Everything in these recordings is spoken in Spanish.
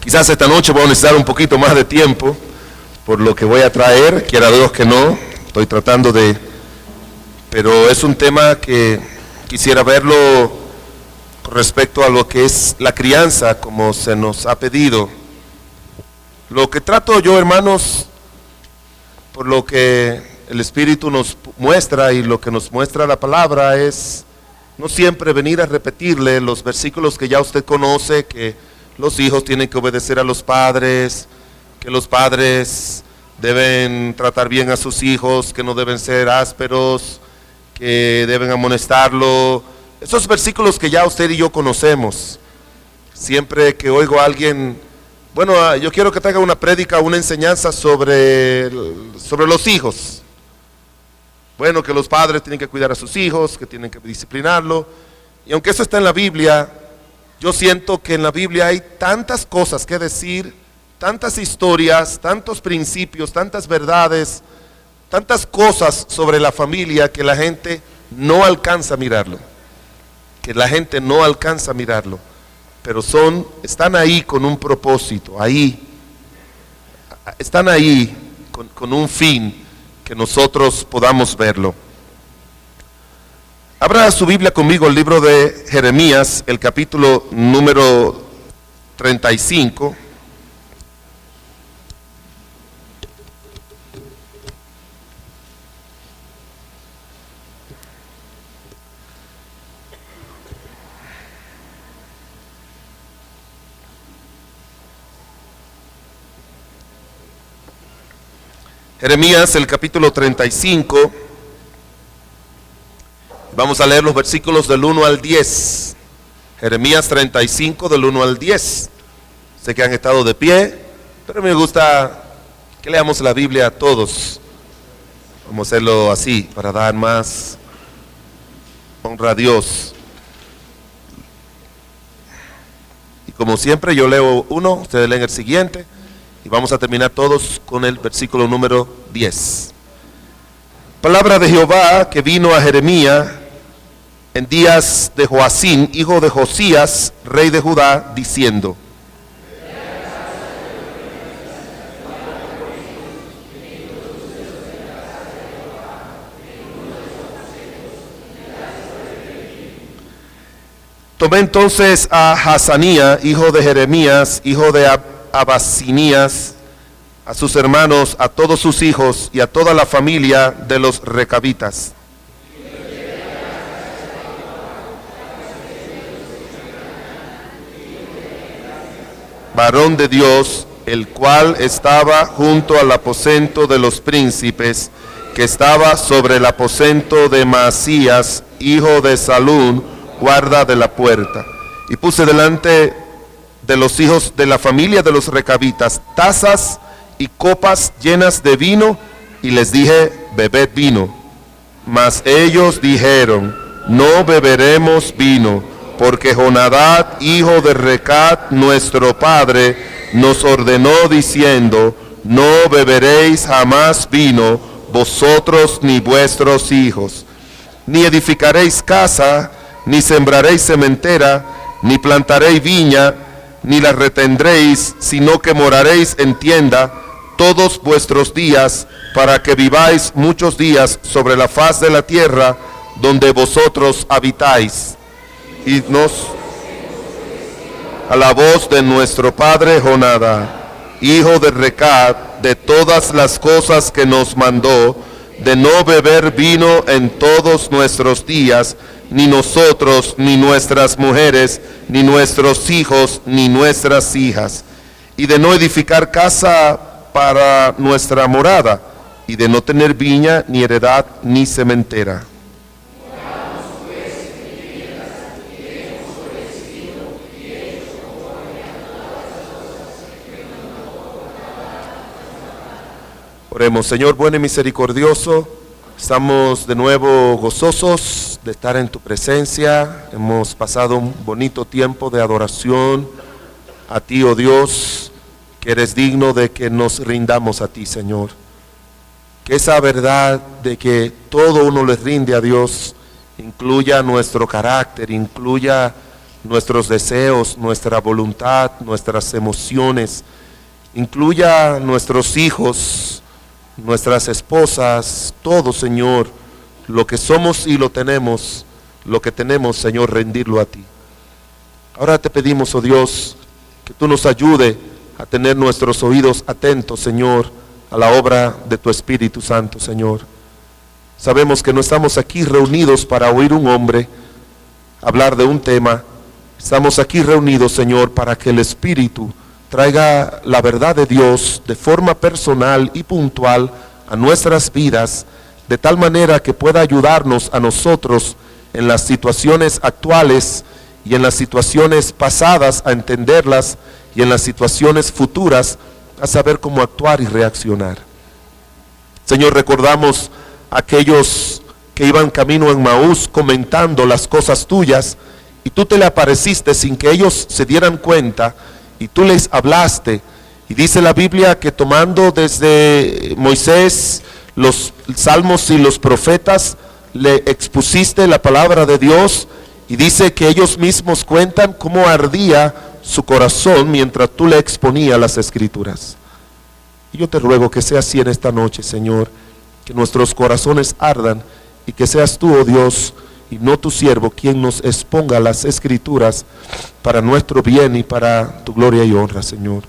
Quizás esta noche voy a necesitar un poquito más de tiempo por lo que voy a traer, quiera Dios que no, estoy tratando de... Pero es un tema que quisiera verlo con respecto a lo que es la crianza, como se nos ha pedido. Lo que trato yo, hermanos, por lo que el Espíritu nos muestra y lo que nos muestra la palabra es no siempre venir a repetirle los versículos que ya usted conoce, que los hijos tienen que obedecer a los padres, que los padres deben tratar bien a sus hijos, que no deben ser ásperos, que deben amonestarlo. Esos versículos que ya usted y yo conocemos. Siempre que oigo a alguien, bueno, yo quiero que te haga una prédica, una enseñanza sobre los hijos. Bueno, que los padres tienen que cuidar a sus hijos, que tienen que disciplinarlo. Y aunque eso está en la Biblia, yo siento que en la Biblia hay tantas cosas que decir, tantas historias, tantos principios, tantas verdades, tantas cosas sobre la familia que la gente no alcanza a mirarlo. Pero están ahí con un propósito, están ahí con un fin que nosotros podamos verlo. Abra su Biblia conmigo el libro de Jeremías, el capítulo número 35. Jeremías, el capítulo 35. Vamos a leer los versículos del 1 al 10. Jeremías 35 del 1 al 10. Sé que han estado de pie, pero me gusta que leamos la Biblia todos. Vamos a hacerlo así, para dar más honra a Dios. Y como siempre, yo leo uno, ustedes leen el siguiente, y vamos a terminar todos con el versículo número 10. Palabra de Jehová que vino a Jeremías en días de Joacín, hijo de Josías, rey de Judá, diciendo: tomé entonces a Hasanía, hijo de Jeremías, hijo de Abasinías, a sus hermanos, a todos sus hijos y a toda la familia de los recabitas. Varón de Dios, el cual estaba junto al aposento de los príncipes, que estaba sobre el aposento de Maasías, hijo de Salún, guarda de la puerta. Y puse delante de los hijos de la familia de los recabitas tazas y copas llenas de vino, y les dije: bebed vino. Mas ellos dijeron: no beberemos vino, porque Jonadab, hijo de Recab, nuestro padre, nos ordenó diciendo: no beberéis jamás vino, vosotros ni vuestros hijos, ni edificaréis casa, ni sembraréis sementera, ni plantaréis viña, ni la retendréis, sino que moraréis en tienda todos vuestros días, para que viváis muchos días sobre la faz de la tierra donde vosotros habitáis. Y nos a la voz de nuestro padre Jonadab, hijo de Recab, de todas las cosas que nos mandó, de no beber vino en todos nuestros días, ni nosotros, ni nuestras mujeres, ni nuestros hijos, ni nuestras hijas, y de no edificar casa para nuestra morada, y de no tener viña, ni heredad, ni sementera. Oremos. Señor bueno y misericordioso, estamos de nuevo gozosos de estar en tu presencia. Hemos pasado un bonito tiempo de adoración a ti, oh Dios, que eres digno de que nos rindamos a ti, Señor. Que esa verdad de que todo uno le rinde a Dios incluya nuestro carácter, incluya nuestros deseos, nuestra voluntad, nuestras emociones. Incluya nuestros hijos, nuestras esposas, todo, Señor, lo que somos y lo que tenemos, Señor, rendirlo a ti. Ahora te pedimos, oh Dios, que tú nos ayude a tener nuestros oídos atentos, Señor, a la obra de tu Espíritu Santo, Señor. Sabemos que no estamos aquí reunidos para oír un hombre hablar de un tema. Estamos aquí reunidos, Señor, para que el Espíritu traiga la verdad de Dios de forma personal y puntual a nuestras vidas, de tal manera que pueda ayudarnos a nosotros en las situaciones actuales y en las situaciones pasadas a entenderlas, y en las situaciones futuras a saber cómo actuar y reaccionar. Señor, recordamos a aquellos que iban camino en Maús comentando las cosas tuyas, y tú te le apareciste sin que ellos se dieran cuenta, y tú les hablaste. Y dice la Biblia que tomando desde Moisés los salmos y los profetas, le expusiste la palabra de Dios, y dice que ellos mismos cuentan cómo ardía su corazón mientras tú le exponías las escrituras. Y yo te ruego que sea así en esta noche, Señor, que nuestros corazones ardan, y que seas tú, oh Dios, y no tu siervo, quien nos exponga las escrituras para nuestro bien y para tu gloria y honra, Señor.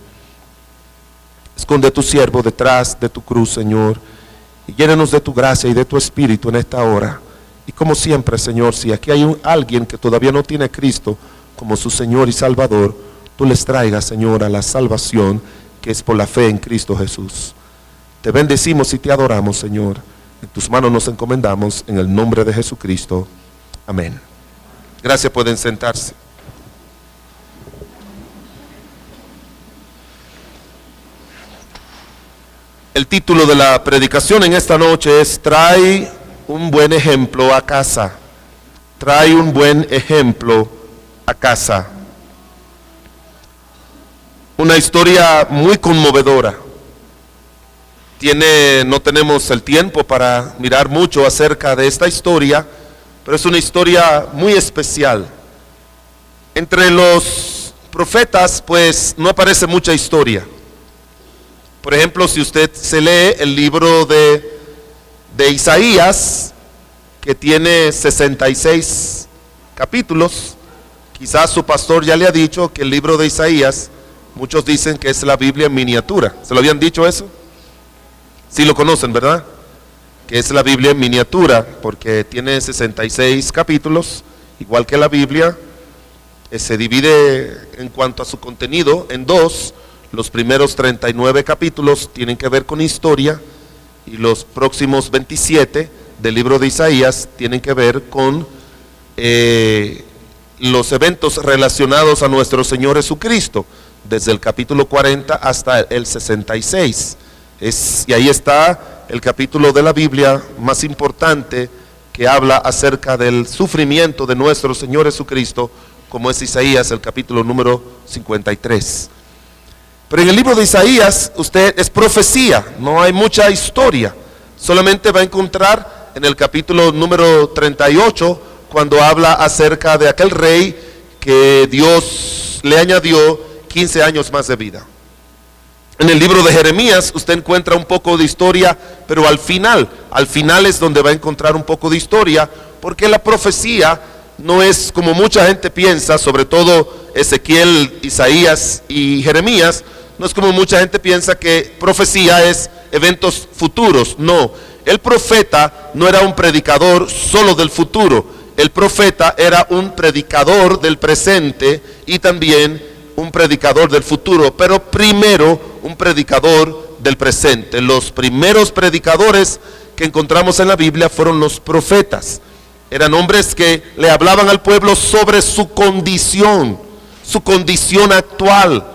Esconde a tu siervo detrás de tu cruz, Señor, y llénanos de tu gracia y de tu Espíritu en esta hora. Y como siempre, Señor, si aquí hay alguien que todavía no tiene a Cristo como su Señor y Salvador, tú les traigas, Señor, a la salvación que es por la fe en Cristo Jesús. Te bendecimos y te adoramos, Señor. En tus manos nos encomendamos, en el nombre de Jesucristo. Amén. Gracias, pueden sentarse. El título de la predicación en esta noche es: trae un buen ejemplo a casa. Trae un buen ejemplo a casa. Una historia muy conmovedora. No tenemos el tiempo para mirar mucho acerca de esta historia, pero es una historia muy especial. Entre los profetas, pues, no aparece mucha historia. Por ejemplo, si usted se lee el libro de Isaías, que tiene 66 capítulos, quizás su pastor ya le ha dicho que el libro de Isaías, muchos dicen que es la Biblia en miniatura. ¿Se lo habían dicho eso? Sí lo conocen, ¿verdad? Que es la Biblia en miniatura, porque tiene 66 capítulos, igual que la Biblia. Se divide en cuanto a su contenido en dos. Los primeros 39 capítulos tienen que ver con historia, y los próximos 27 del libro de Isaías tienen que ver con los eventos relacionados a nuestro Señor Jesucristo, desde el capítulo 40 hasta el 66. Y ahí está el capítulo de la Biblia más importante que habla acerca del sufrimiento de nuestro Señor Jesucristo, como es Isaías, el capítulo número 53. Pero en el libro de Isaías, es profecía, no hay mucha historia. Solamente va a encontrar en el capítulo número 38, cuando habla acerca de aquel rey que Dios le añadió 15 años más de vida. En el libro de Jeremías usted encuentra un poco de historia, pero al final es donde va a encontrar un poco de historia, porque la profecía no es como mucha gente piensa, sobre todo Ezequiel, Isaías y Jeremías. No es como mucha gente piensa que profecía es eventos futuros. No, el profeta no era un predicador solo del futuro. El profeta era un predicador del presente y también un predicador del futuro, pero primero un predicador del presente. Los primeros predicadores que encontramos en la Biblia fueron los profetas. Eran hombres que le hablaban al pueblo sobre su condición actual.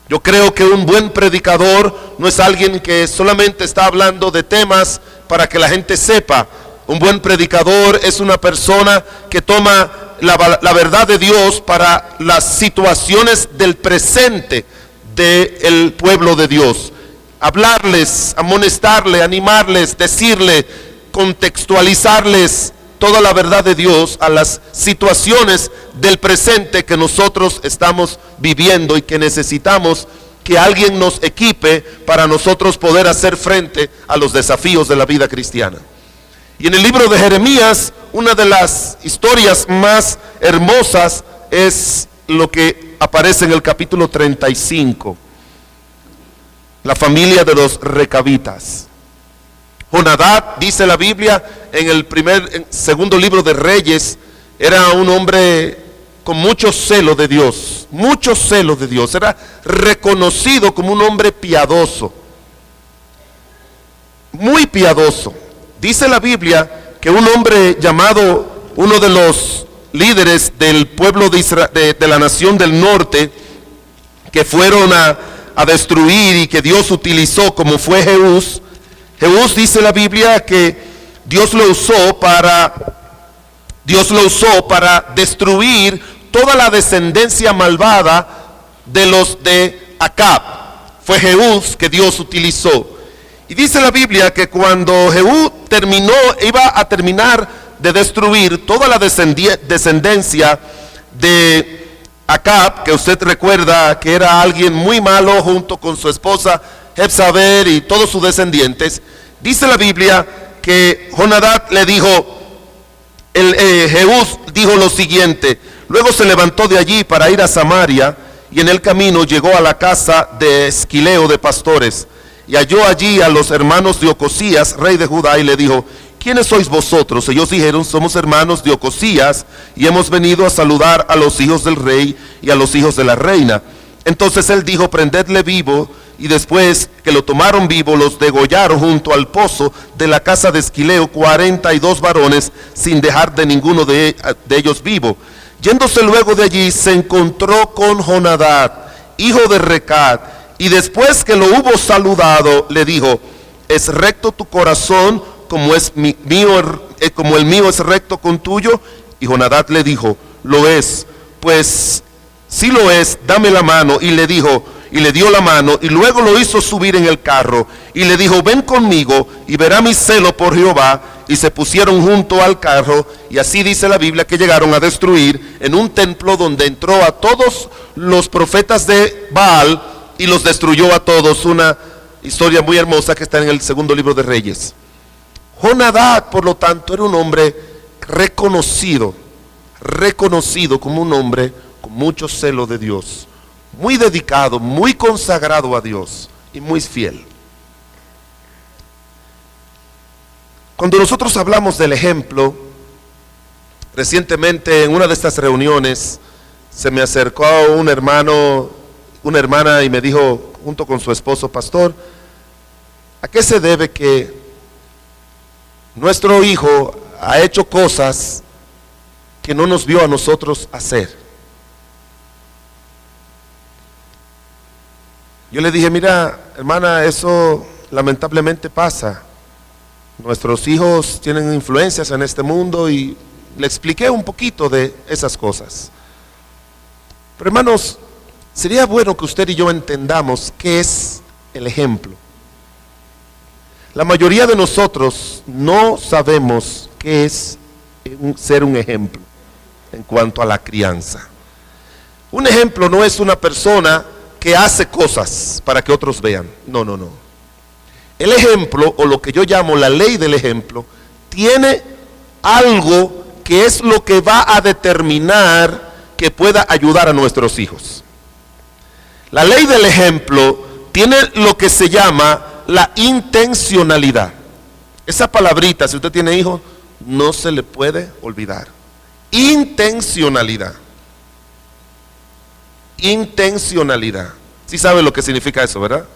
Yo creo que un buen predicador no es alguien que solamente está hablando de temas para que la gente sepa. Un buen predicador es una persona que toma la verdad de Dios para las situaciones del presente del pueblo de Dios. Hablarles, amonestarle, animarles, decirle, contextualizarles toda la verdad de Dios a las situaciones del presente que nosotros estamos viviendo y que necesitamos que alguien nos equipe para nosotros poder hacer frente a los desafíos de la vida cristiana. Y en el libro de Jeremías, una de las historias más hermosas es lo que aparece en el capítulo 35. La familia de los recabitas. Jonadab, dice la Biblia, en el segundo libro de Reyes, era un hombre con mucho celo de Dios, era reconocido como un hombre piadoso, muy piadoso. Dice la Biblia que un hombre llamado, uno de los líderes del pueblo de Israel, de la nación del norte, que fueron a destruir y que Dios utilizó, como fue Jehús. Jehús, dice la Biblia, que Dios lo usó para destruir toda la descendencia malvada de los de Acab. Fue Jehús que Dios utilizó. Y dice la Biblia que cuando Jehú iba a terminar de destruir toda la descendencia de Acab, que usted recuerda que era alguien muy malo, junto con su esposa Jezabel y todos sus descendientes, dice la Biblia que Jonadab le dijo, Jehús dijo lo siguiente: luego se levantó de allí para ir a Samaria, y en el camino llegó a la casa de Esquileo de pastores, y halló allí a los hermanos de Ocosías, rey de Judá, y le dijo: ¿quiénes sois vosotros? Ellos dijeron: somos hermanos de Ocosías, y hemos venido a saludar a los hijos del rey y a los hijos de la reina. Entonces él dijo: prendedle vivo. Y después que lo tomaron vivo, los degollaron junto al pozo de la casa de Esquileo, 42 varones, sin dejar de ninguno de ellos vivo. Yéndose luego de allí, se encontró con Jonadab, hijo de Recab, y después que lo hubo saludado, le dijo: ¿es recto tu corazón como el mío es recto con tuyo? Y Jonadab le dijo: lo es. Pues si lo es, dame la mano. Y le dio la mano, y luego lo hizo subir en el carro, y le dijo: ven conmigo, y verá mi celo por Jehová. Y se pusieron junto al carro, y así dice la Biblia que llegaron a destruir en un templo donde entró a todos los profetas de Baal, y los destruyó a todos. Una historia muy hermosa que está en el segundo libro de Reyes. Jonadab, por lo tanto, era un hombre reconocido como un hombre con mucho celo de Dios, muy dedicado, muy consagrado a Dios y muy fiel. Cuando nosotros hablamos del ejemplo, recientemente en una de estas reuniones se me acercó una hermana y me dijo, junto con su esposo: pastor, ¿a qué se debe que nuestro hijo ha hecho cosas que no nos vio a nosotros hacer? Yo le dije: mira, hermana, eso lamentablemente pasa. Nuestros hijos tienen influencias en este mundo, y le expliqué un poquito de esas cosas. Pero hermanos, sería bueno que usted y yo entendamos qué es el ejemplo. La mayoría de nosotros no sabemos qué es ser un ejemplo en cuanto a la crianza. Un ejemplo no es una persona que hace cosas para que otros vean. No. El ejemplo, o lo que yo llamo la ley del ejemplo, tiene algo que es lo que va a determinar que pueda ayudar a nuestros hijos. La ley del ejemplo tiene lo que se llama la intencionalidad. Esa palabrita, si usted tiene hijos, no se le puede olvidar. Intencionalidad. Sí sabe lo que significa eso, ¿verdad?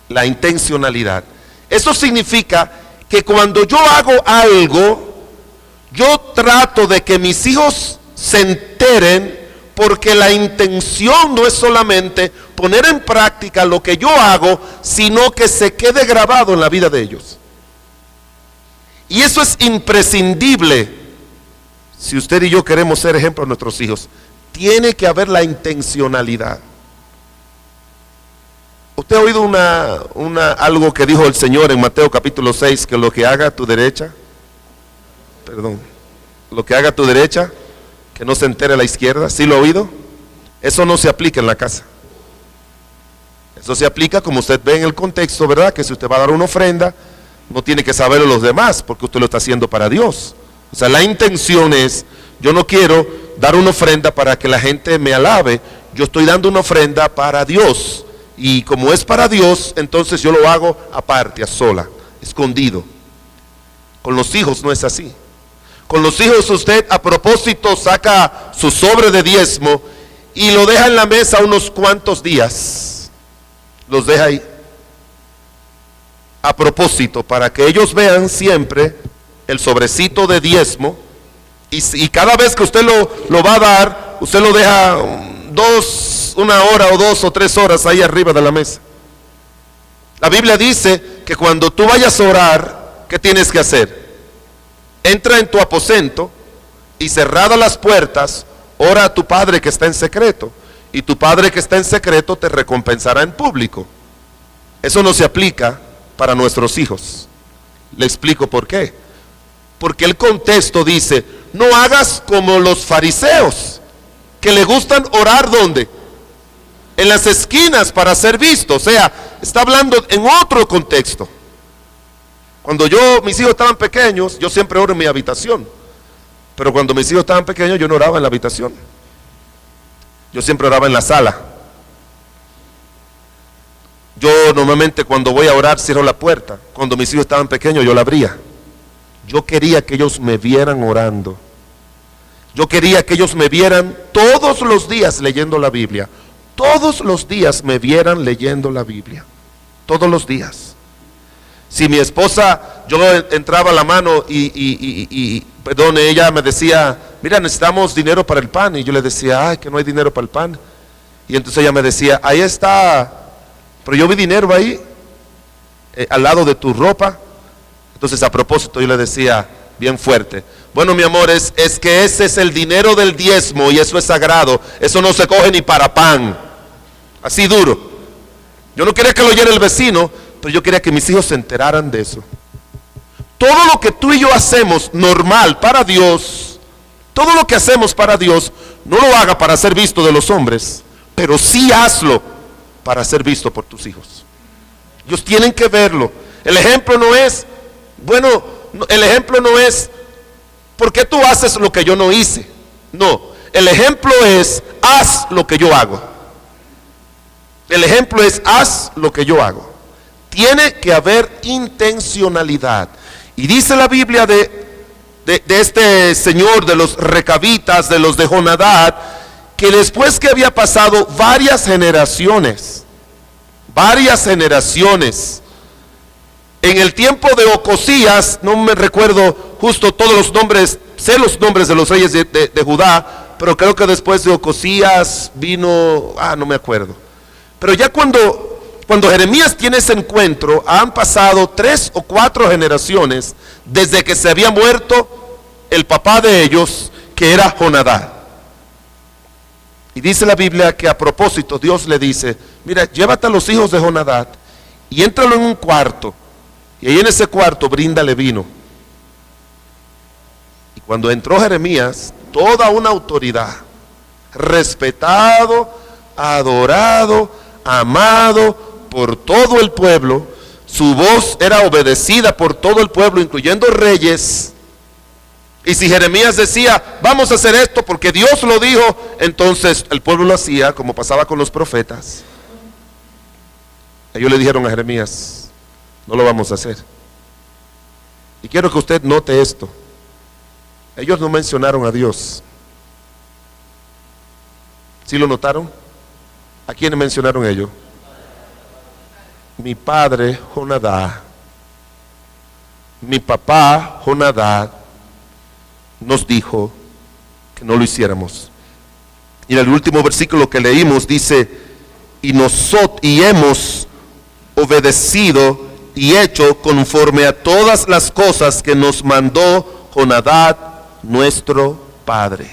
La intencionalidad. Eso significa que cuando yo hago algo, yo trato de que mis hijos se enteren, porque la intención no es solamente poner en práctica lo que yo hago, sino que se quede grabado en la vida de ellos. Y eso es imprescindible. Si usted y yo queremos ser ejemplo a nuestros hijos, tiene que haber la intencionalidad. ¿Usted ha oído algo que dijo el Señor en Mateo capítulo 6, que lo que haga a tu derecha, perdón, lo que haga tu derecha, que no se entere la izquierda. ¿Sí lo ha oído? Eso no se aplica en la casa. Eso se aplica como usted ve en el contexto, ¿verdad? Que si usted va a dar una ofrenda, no tiene que saberlo los demás, porque usted lo está haciendo para Dios. O sea, la intención es, yo no quiero dar una ofrenda para que la gente me alabe, yo estoy dando una ofrenda para Dios. Y como es para Dios, entonces yo lo hago aparte, a sola, escondido. Con los hijos no es así. Con los hijos usted a propósito saca su sobre de diezmo y lo deja en la mesa unos cuantos días. Los deja ahí. A propósito, para que ellos vean siempre el sobrecito de diezmo. Y cada vez que usted lo va a dar, usted lo deja una hora o 2 o 3 horas ahí arriba de la mesa. La Biblia dice que cuando tú vayas a orar, ¿qué tienes que hacer? Entra en tu aposento y cerradas las puertas, ora a tu Padre que está en secreto. Y tu Padre que está en secreto te recompensará en público. Eso no se aplica para nuestros hijos. Le explico por qué. Porque el contexto dice, no hagas como los fariseos, que le gustan orar ¿dónde? En las esquinas para ser vistos. O sea, está hablando en otro contexto. Cuando mis hijos estaban pequeños, yo siempre oro en mi habitación. Pero cuando mis hijos estaban pequeños, yo no oraba en la habitación. Yo siempre oraba en la sala. Yo normalmente cuando voy a orar cierro la puerta. Cuando mis hijos estaban pequeños, yo la abría. Yo quería que ellos me vieran orando. Yo quería que ellos me vieran todos los días leyendo la Biblia. Todos los días me vieran leyendo la Biblia. Todos los días. Si mi esposa, yo entraba la mano perdón, ella me decía, mira, necesitamos dinero para el pan. Y yo le decía, ay, que no hay dinero para el pan. Y entonces ella me decía, ahí está, pero yo vi dinero ahí, al lado de tu ropa. Entonces a propósito yo le decía, bien fuerte, bueno mi amor, es que ese es el dinero del diezmo y eso es sagrado. Eso no se coge ni para pan. Así duro. Yo no quería que lo oyera el vecino, pero yo quería que mis hijos se enteraran de eso. Todo lo que tú y yo hacemos normal para Dios, todo lo que hacemos para Dios, no lo haga para ser visto de los hombres, pero sí hazlo para ser visto por tus hijos. Ellos tienen que verlo. El ejemplo no es, ¿por qué tú haces lo que yo no hice? No, el ejemplo es, haz lo que yo hago. El ejemplo es, haz lo que yo hago. Tiene que haber intencionalidad. Y dice la Biblia de este señor, de los recabitas, de los de Jonadab, que después que había pasado varias generaciones, en el tiempo de Ocosías, no me recuerdo justo todos los nombres, sé los nombres de los reyes de Judá, pero creo que después de Ocosías vino, no me acuerdo. Pero ya cuando Jeremías tiene ese encuentro, han pasado 3 o 4 generaciones desde que se había muerto el papá de ellos, que era Jonadab. Y dice la Biblia que a propósito Dios le dice, mira, llévate a los hijos de Jonadab y éntralo en un cuarto, y ahí en ese cuarto bríndale vino. Y cuando entró Jeremías, toda una autoridad, respetado, adorado, amado por todo el pueblo, su voz era obedecida por todo el pueblo, incluyendo reyes. Y si Jeremías decía, vamos a hacer esto porque Dios lo dijo, entonces el pueblo lo hacía, como pasaba con los profetas. Ellos le dijeron a Jeremías, no lo vamos a hacer. Y quiero que usted note esto. Ellos no mencionaron a Dios. ¿Sí lo notaron? ¿A quién mencionaron ellos? Mi padre Jonadab, mi papá Jonadab nos dijo que no lo hiciéramos. Y en el último versículo que leímos dice, y hemos obedecido y hecho conforme a todas las cosas que nos mandó Jonadab nuestro padre.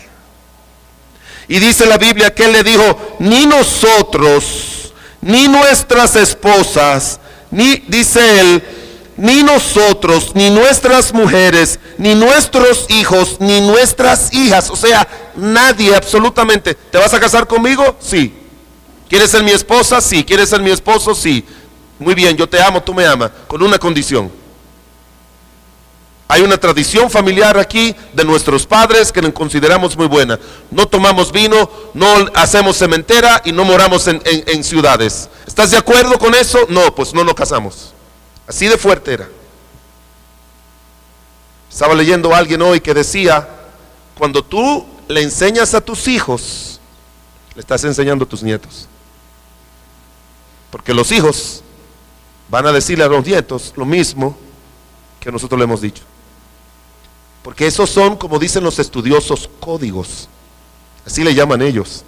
Y dice la Biblia que él le dijo, ni nosotros, ni nuestras esposas, ni, dice él, ni nosotros, ni nuestras mujeres, ni nuestros hijos, ni nuestras hijas, o sea, nadie absolutamente. ¿Te vas a casar conmigo? Sí. ¿Quieres ser mi esposa? Sí. ¿Quieres ser mi esposo? Sí. Muy bien, yo te amo, tú me amas, con una condición. Hay una tradición familiar aquí de nuestros padres que nos consideramos muy buena. No tomamos vino, no hacemos cementera y no moramos en ciudades. ¿Estás de acuerdo con eso? No, pues no nos casamos. Así de fuerte era. Estaba leyendo a alguien hoy que decía, cuando tú le enseñas a tus hijos, le estás enseñando a tus nietos. Porque los hijos van a decirle a los nietos lo mismo que nosotros le hemos dicho. Porque esos son, como dicen los estudiosos, códigos. Así le llaman ellos.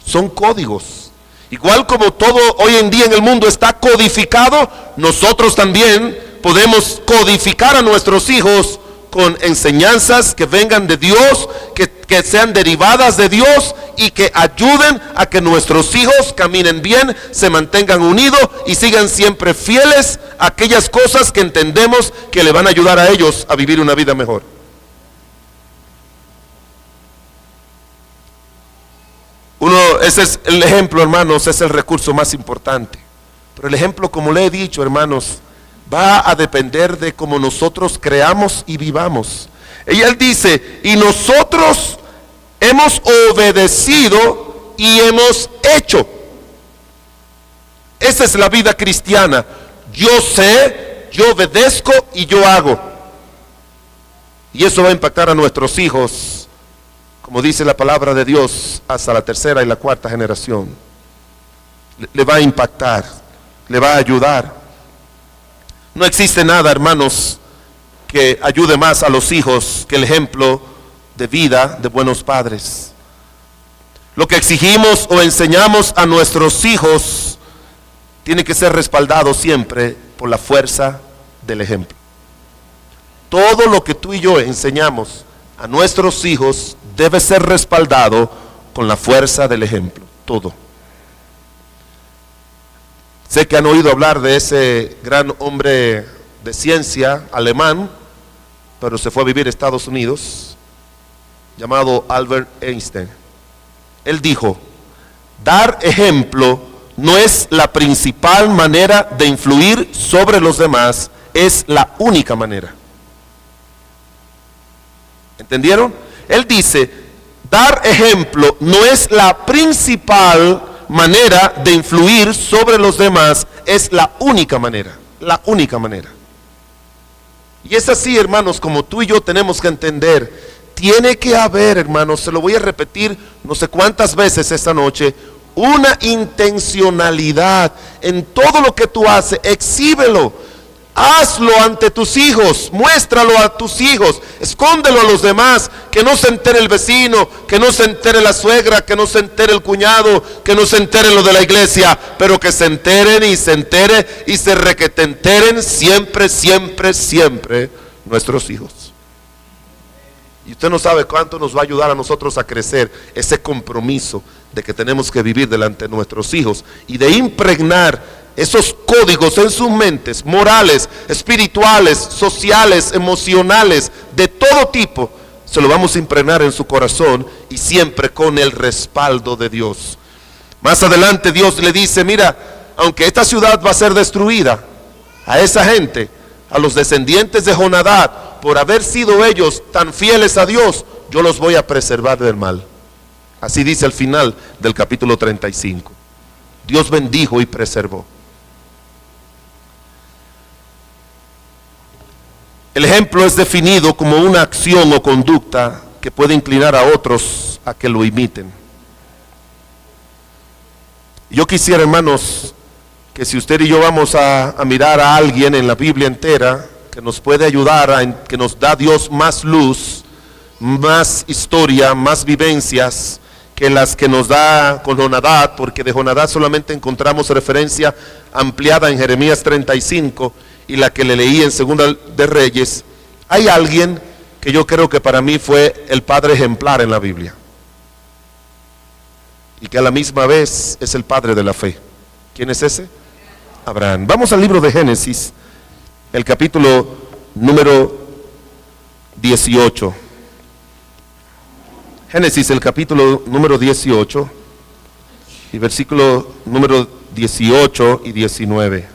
Son códigos. Igual como todo hoy en día en el mundo está codificado, nosotros también podemos codificar a nuestros hijos con enseñanzas que vengan de Dios, que sean derivadas de Dios y que ayuden a que nuestros hijos caminen bien, se mantengan unidos y sigan siempre fieles a aquellas cosas que entendemos que le van a ayudar a ellos a vivir una vida mejor. Ese es el ejemplo, hermanos, es el recurso más importante. Pero el ejemplo, como le he dicho, hermanos, va a depender de cómo nosotros creamos y vivamos. Y él dice, y nosotros hemos obedecido y hemos hecho. Esa es la vida cristiana. Yo sé, yo obedezco y yo hago. Y eso va a impactar a nuestros hijos, como dice la palabra de Dios, hasta la tercera y la cuarta generación. Le va a impactar, le va a ayudar. No existe nada, hermanos, que ayude más a los hijos que el ejemplo de vida de buenos padres. Lo que exigimos o enseñamos a nuestros hijos tiene que ser respaldado siempre por la fuerza del ejemplo. Todo lo que tú y yo enseñamos a nuestros hijos debe ser respaldado con la fuerza del ejemplo, todo. Sé que han oído hablar de ese gran hombre de ciencia alemán, pero se fue a vivir a Estados Unidos, llamado Albert Einstein. Él dijo, dar ejemplo no es la principal manera de influir sobre los demás, es la única manera. ¿Entendieron? Él dice, dar ejemplo no es la principal manera de influir sobre los demás, es la única manera, la única manera. Y es así, hermanos, como tú y yo tenemos que entender, tiene que haber, hermanos, se lo voy a repetir no sé cuántas veces esta noche, una intencionalidad en todo lo que tú haces, exhíbelo. Hazlo ante tus hijos, muéstralo a tus hijos, escóndelo a los demás, que no se entere el vecino, que no se entere la suegra, que no se entere el cuñado, que no se entere lo de la iglesia, pero que se enteren y se entere y se requete enteren siempre, siempre, siempre nuestros hijos. Y usted no sabe cuánto nos va a ayudar a nosotros a crecer ese compromiso de que tenemos que vivir delante de nuestros hijos y de impregnar esos códigos en sus mentes, morales, espirituales, sociales, emocionales, de todo tipo, se lo vamos a impregnar en su corazón y siempre con el respaldo de Dios. Más adelante Dios le dice, mira, aunque esta ciudad va a ser destruida, a esa gente, a los descendientes de Jonadab, por haber sido ellos tan fieles a Dios, yo los voy a preservar del mal. Así dice al final del capítulo 35. Dios bendijo y preservó. El ejemplo es definido como una acción o conducta que puede inclinar a otros a que lo imiten. Yo quisiera, hermanos, que si usted y yo vamos a mirar a alguien en la Biblia entera, que nos puede ayudar, que nos da Dios más luz, más historia, más vivencias, que las que nos da con Jonadab, porque de Jonadab solamente encontramos referencia ampliada en Jeremías 35, y la que le leí en Segunda de Reyes. Hay alguien que yo creo que para mí fue el padre ejemplar en la Biblia y que a la misma vez es el padre de la fe. ¿Quién es ese? Abraham. Vamos al libro de Génesis el capítulo número 18. Génesis, el capítulo número 18, y versículo número 18 y 19.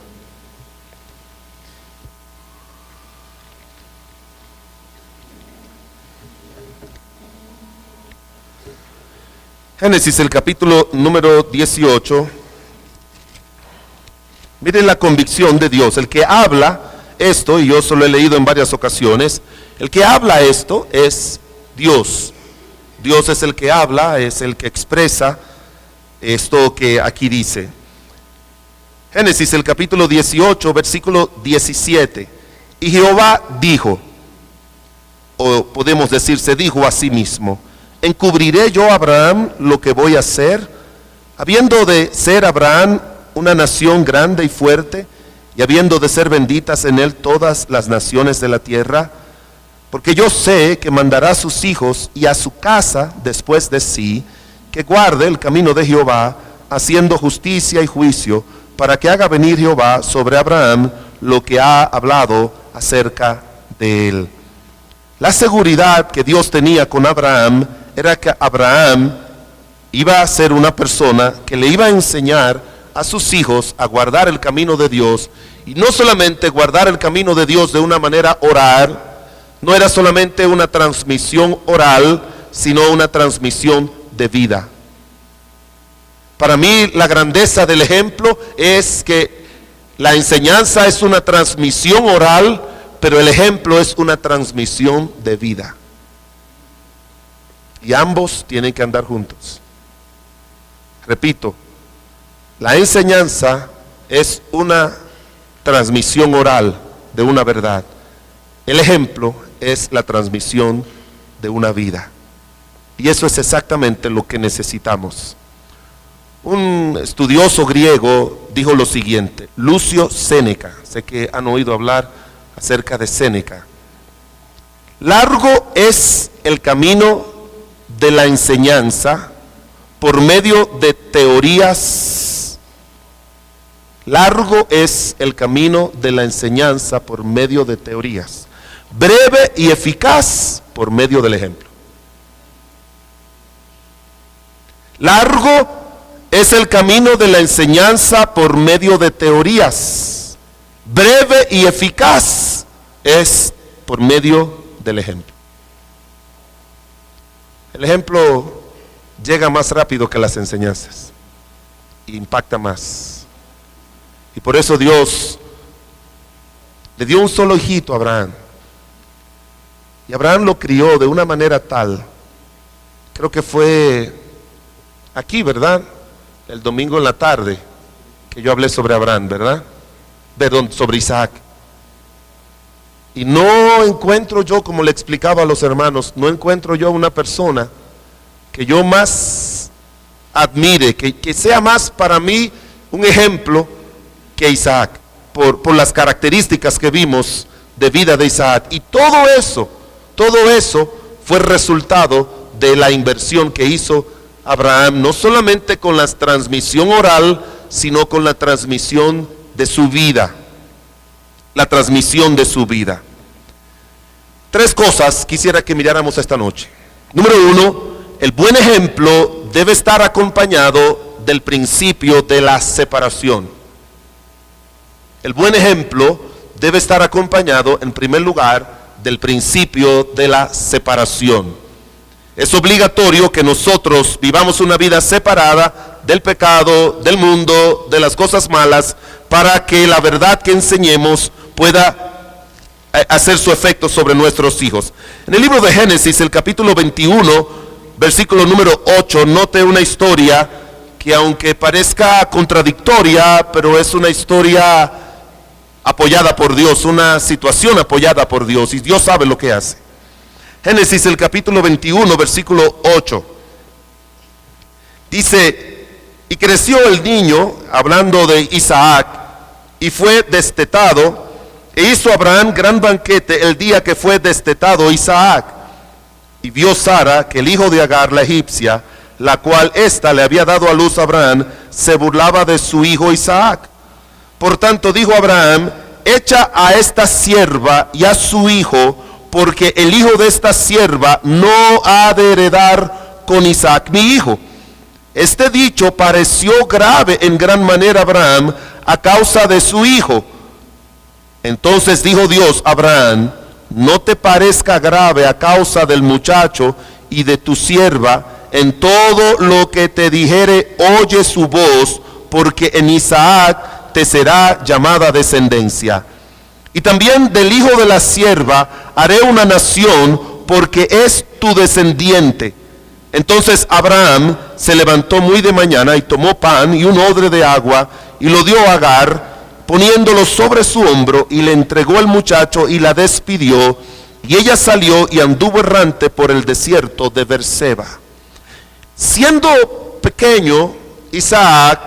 Génesis, el capítulo número 18. Miren la convicción de Dios. El que habla esto, y yo se lo he leído en varias ocasiones, el que habla esto es Dios. Dios es el que habla, es el que expresa esto que aquí dice. Génesis, el capítulo 18, versículo 17. Y Jehová dijo, o podemos decir, se dijo a sí mismo: ¿encubriré yo a Abraham lo que voy a hacer? Habiendo de ser Abraham una nación grande y fuerte, y habiendo de ser benditas en él todas las naciones de la tierra, porque yo sé que mandará a sus hijos y a su casa después de sí, que guarde el camino de Jehová, haciendo justicia y juicio, para que haga venir Jehová sobre Abraham lo que ha hablado acerca de él. La seguridad que Dios tenía con Abraham era que Abraham iba a ser una persona que le iba a enseñar a sus hijos a guardar el camino de Dios, y no solamente guardar el camino de Dios de una manera oral, no era solamente una transmisión oral, sino una transmisión de vida. Para mí la grandeza del ejemplo es que la enseñanza es una transmisión oral, pero el ejemplo es una transmisión de vida. Y ambos tienen que andar juntos. Repito, la enseñanza es una transmisión oral de una verdad. El ejemplo es la transmisión de una vida. Y eso es exactamente lo que necesitamos. Un estudioso griego dijo lo siguiente, Lucio Séneca, sé que han oído hablar acerca de Séneca: largo es el camino de la enseñanza por medio de teorías. Largo es el camino de la enseñanza por medio de teorías, breve y eficaz por medio del ejemplo. Largo es el camino de la enseñanza por medio de teorías, breve y eficaz es por medio del ejemplo. El ejemplo llega más rápido que las enseñanzas, impacta más. Y por eso Dios le dio un solo hijito a Abraham. Y Abraham lo crió de una manera tal, creo que fue aquí, ¿verdad? El domingo en la tarde, que yo hablé sobre Abraham, ¿verdad? Perdón, sobre Isaac. Y no encuentro yo, como le explicaba a los hermanos, no encuentro yo una persona que yo más admire, que sea más para mí un ejemplo que Isaac, por las características que vimos de vida de Isaac. Y todo eso fue resultado de la inversión que hizo Abraham, no solamente con la transmisión oral, sino con la transmisión de su vida. La transmisión de su vida. Tres cosas quisiera que miráramos esta noche. Número uno, el buen ejemplo debe estar acompañado del principio de la separación. El buen ejemplo debe estar acompañado, en primer lugar, del principio de la separación. Es obligatorio que nosotros vivamos una vida separada del pecado, del mundo, de las cosas malas, para que la verdad que enseñemos pueda hacer su efecto sobre nuestros hijos. En el libro de Génesis, el capítulo 21, versículo número 8, note una historia que, aunque parezca contradictoria, pero es una historia apoyada por Dios, una situación apoyada por Dios, y Dios sabe lo que hace. Génesis, el capítulo 21, versículo 8. Dice: y creció el niño, hablando de Isaac, y fue destetado, e hizo Abraham gran banquete el día que fue destetado Isaac. Y vio Sara que el hijo de Agar, la egipcia, la cual ésta le había dado a luz a Abraham, se burlaba de su hijo Isaac. Por tanto dijo Abraham: echa a esta sierva y a su hijo, porque el hijo de esta sierva no ha de heredar con Isaac mi hijo. Este dicho pareció grave en gran manera a Abraham a causa de su hijo. Entonces dijo Dios a Abraham: no te parezca grave a causa del muchacho y de tu sierva. En todo lo que te dijere, oye su voz, porque en Isaac te será llamada descendencia. Y también del hijo de la sierva haré una nación, porque es tu descendiente. Entonces Abraham se levantó muy de mañana y tomó pan y un odre de agua y lo dio a Agar, poniéndolo sobre su hombro, y le entregó al muchacho y la despidió. Y ella salió y anduvo errante por el desierto de Beerseba. Siendo pequeño, Isaac,